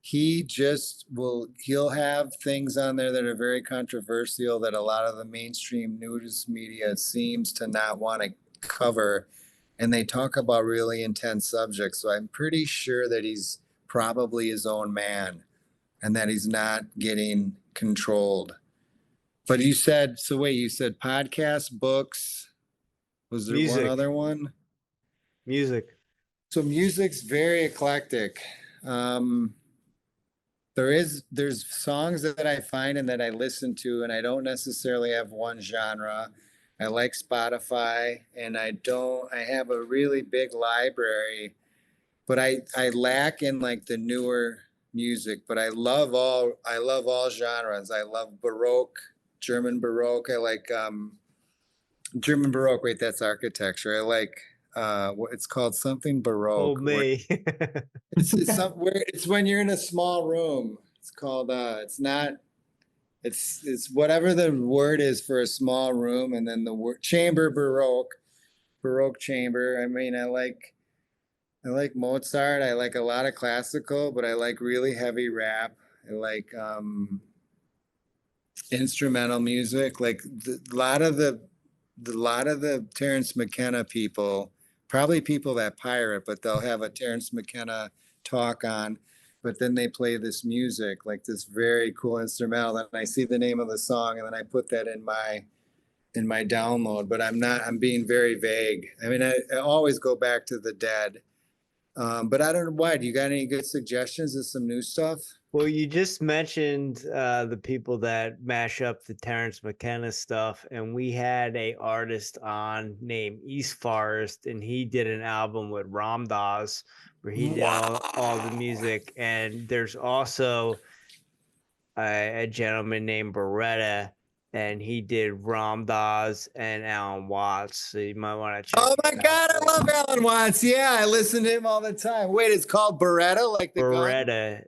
he'll have things on there that are very controversial that a lot of the mainstream news media seems to not want to cover. And they talk about really intense subjects. So I'm pretty sure that he's probably his own man and that he's not getting controlled. But you said podcasts, books. Was there Music. one other one? Music. So music's very eclectic. There's songs that I find and that I listen to, and I don't necessarily have one genre. I like Spotify, and I have a really big library, but I lack in like the newer music, but I love all genres. I love Baroque, German Baroque. I like German Baroque. Wait, that's architecture. I like it's called something Baroque. Oh me. It's when you're in a small room. It's called it's whatever the word is for a small room, and then the word chamber Baroque chamber. I mean, I like Mozart. I like a lot of classical, but I like really heavy rap. I like instrumental music. Like a lot of the Terrence McKenna people, probably people that pirate, but they'll have a Terrence McKenna talk on, but then they play this music, like this very cool instrumental, and I see the name of the song, and then I put that in my download. But I'm being very vague. I mean, I always go back to the Dead. But I don't know why. Do you got any good suggestions of some new stuff? Well, you just mentioned the people that mash up the Terrence McKenna stuff, and we had a artist on named East Forest, and he did an album with Ram Dass where he did all the music. And there's also a gentleman named Beretta, and he did Ram Dass and Alan Watts. So you might want to check. Oh my God, I love Alan Watts. Yeah, I listen to him all the time. Wait, it's called Beretta, like the Beretta,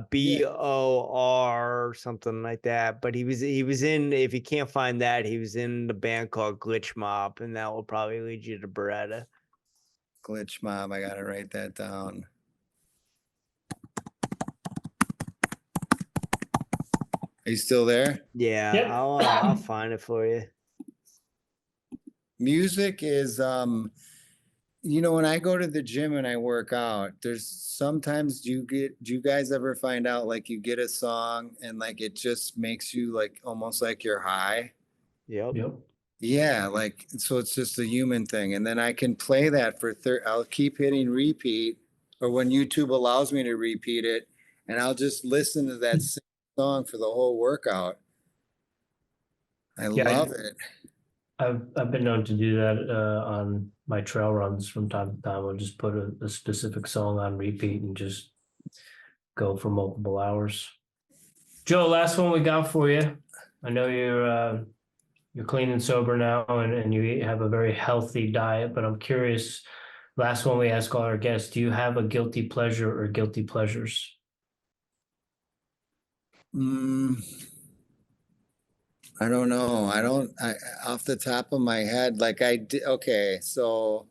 BOR, something like that. But he was in. If you can't find that, he was in the band called Glitch Mob, and that will probably lead you to Beretta. Glitch Mob. I gotta write that down. Are you still there? Yeah, Yep. I'll find it for you. Music is when I go to the gym and I work out, there's sometimes do you guys ever find out like you get a song and like it just makes you like almost like you're high? Yep. Yeah, like so it's just a human thing. And then I can play that I'll keep hitting repeat, or when YouTube allows me to repeat it, and I'll just listen to that same song for the whole workout. I love it. I've been known to do that on my trail runs from time to time. I'll just put a specific song on repeat and just go for multiple hours. Joe, last one we got for you. I know you're clean and sober now, and you have a very healthy diet, but I'm curious, last one we ask all our guests, do you have a guilty pleasure or guilty pleasures? I don't know. I off the top of my head, like I did. Okay, so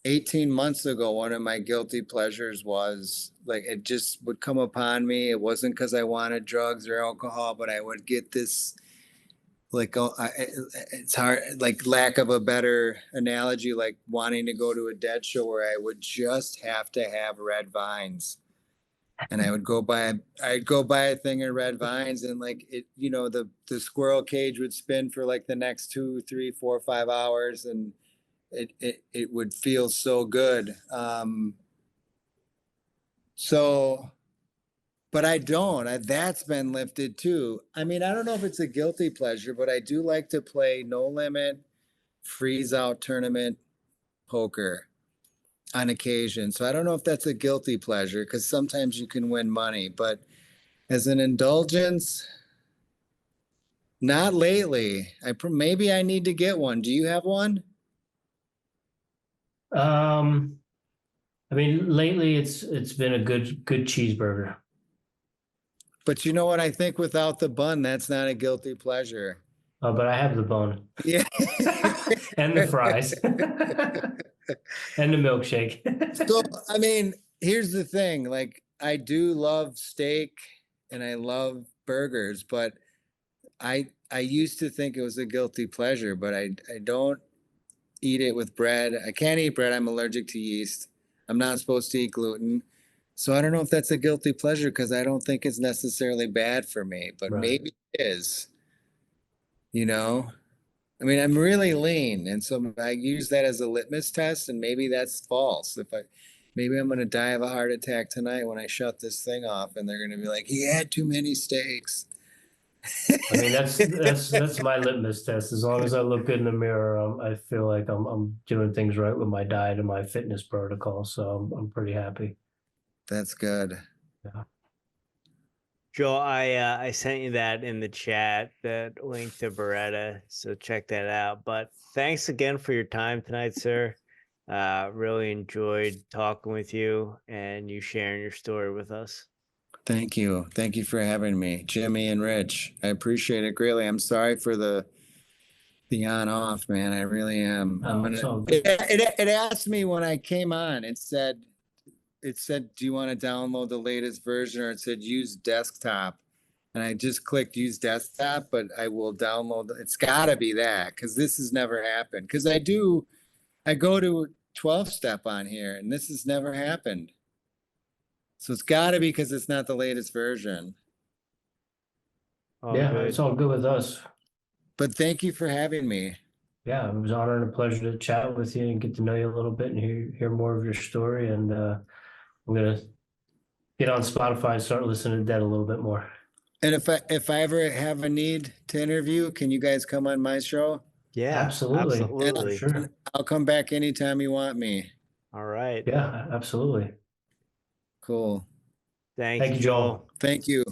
18 months ago, one of my guilty pleasures was like it just would come upon me. It wasn't because I wanted drugs or alcohol, but I would get this like it's hard, like lack of a better analogy, like wanting to go to a Dead show where I would just have to have red vines. And I'd go buy a thing of red vines, and like it, the squirrel cage would spin for like the next 2, 3, 4, 5 hours, and it would feel so good. So but I don't. That's been lifted too. I mean, I don't know if it's a guilty pleasure, but I do like to play no limit, freeze out tournament poker on occasion. So I don't know if that's a guilty pleasure because sometimes you can win money, but as an indulgence, not lately. Maybe I need to get one. Do you have one? I mean, lately it's been a good cheeseburger. But you know what? I think without the bun, that's not a guilty pleasure. Oh, but I have the bone. Yeah. And the fries. And the milkshake. So, I mean, here's the thing. Like, I do love steak and I love burgers, but I used to think it was a guilty pleasure, but I don't eat it with bread. I can't eat bread. I'm allergic to yeast. I'm not supposed to eat gluten. So I don't know if that's a guilty pleasure because I don't think it's necessarily bad for me, but Right. maybe it is, you know? I mean, I'm really lean, and so I use that as a litmus test, and maybe that's false. Maybe I'm gonna die of a heart attack tonight when I shut this thing off, and they're gonna be like, "He had too many steaks." I mean, that's my litmus test. As long as I look good in the mirror, I feel like I'm doing things right with my diet and my fitness protocol. So I'm pretty happy. That's good. Yeah. Joe, I sent you that in the chat, that link to Beretta, so check that out. But thanks again for your time tonight, sir. Really enjoyed talking with you and you sharing your story with us. Thank you. Thank you for having me, Jimmy and Rich. I appreciate it greatly. I'm sorry for the on off, man. I really am. Oh, it's all good. It asked me when I came on. It said, do you want to download the latest version? Or it said use desktop. And I just clicked use desktop, but I will download. It's gotta be that because this has never happened. Because I go to 12 step on here and this has never happened. So it's gotta be because it's not the latest version. All Yeah, good. it's all good with us. But thank you for having me. Yeah, it was an honor and a pleasure to chat with you and get to know you a little bit and hear more of your story. And I'm gonna get on Spotify and start listening to Dead a little bit more. And if I ever have a need to interview, can you guys come on my show? Yeah, Absolutely. absolutely. Sure. I'll come back anytime you want me. All right. Yeah, absolutely. Cool. Thank you, Joel. Joel. Thank you.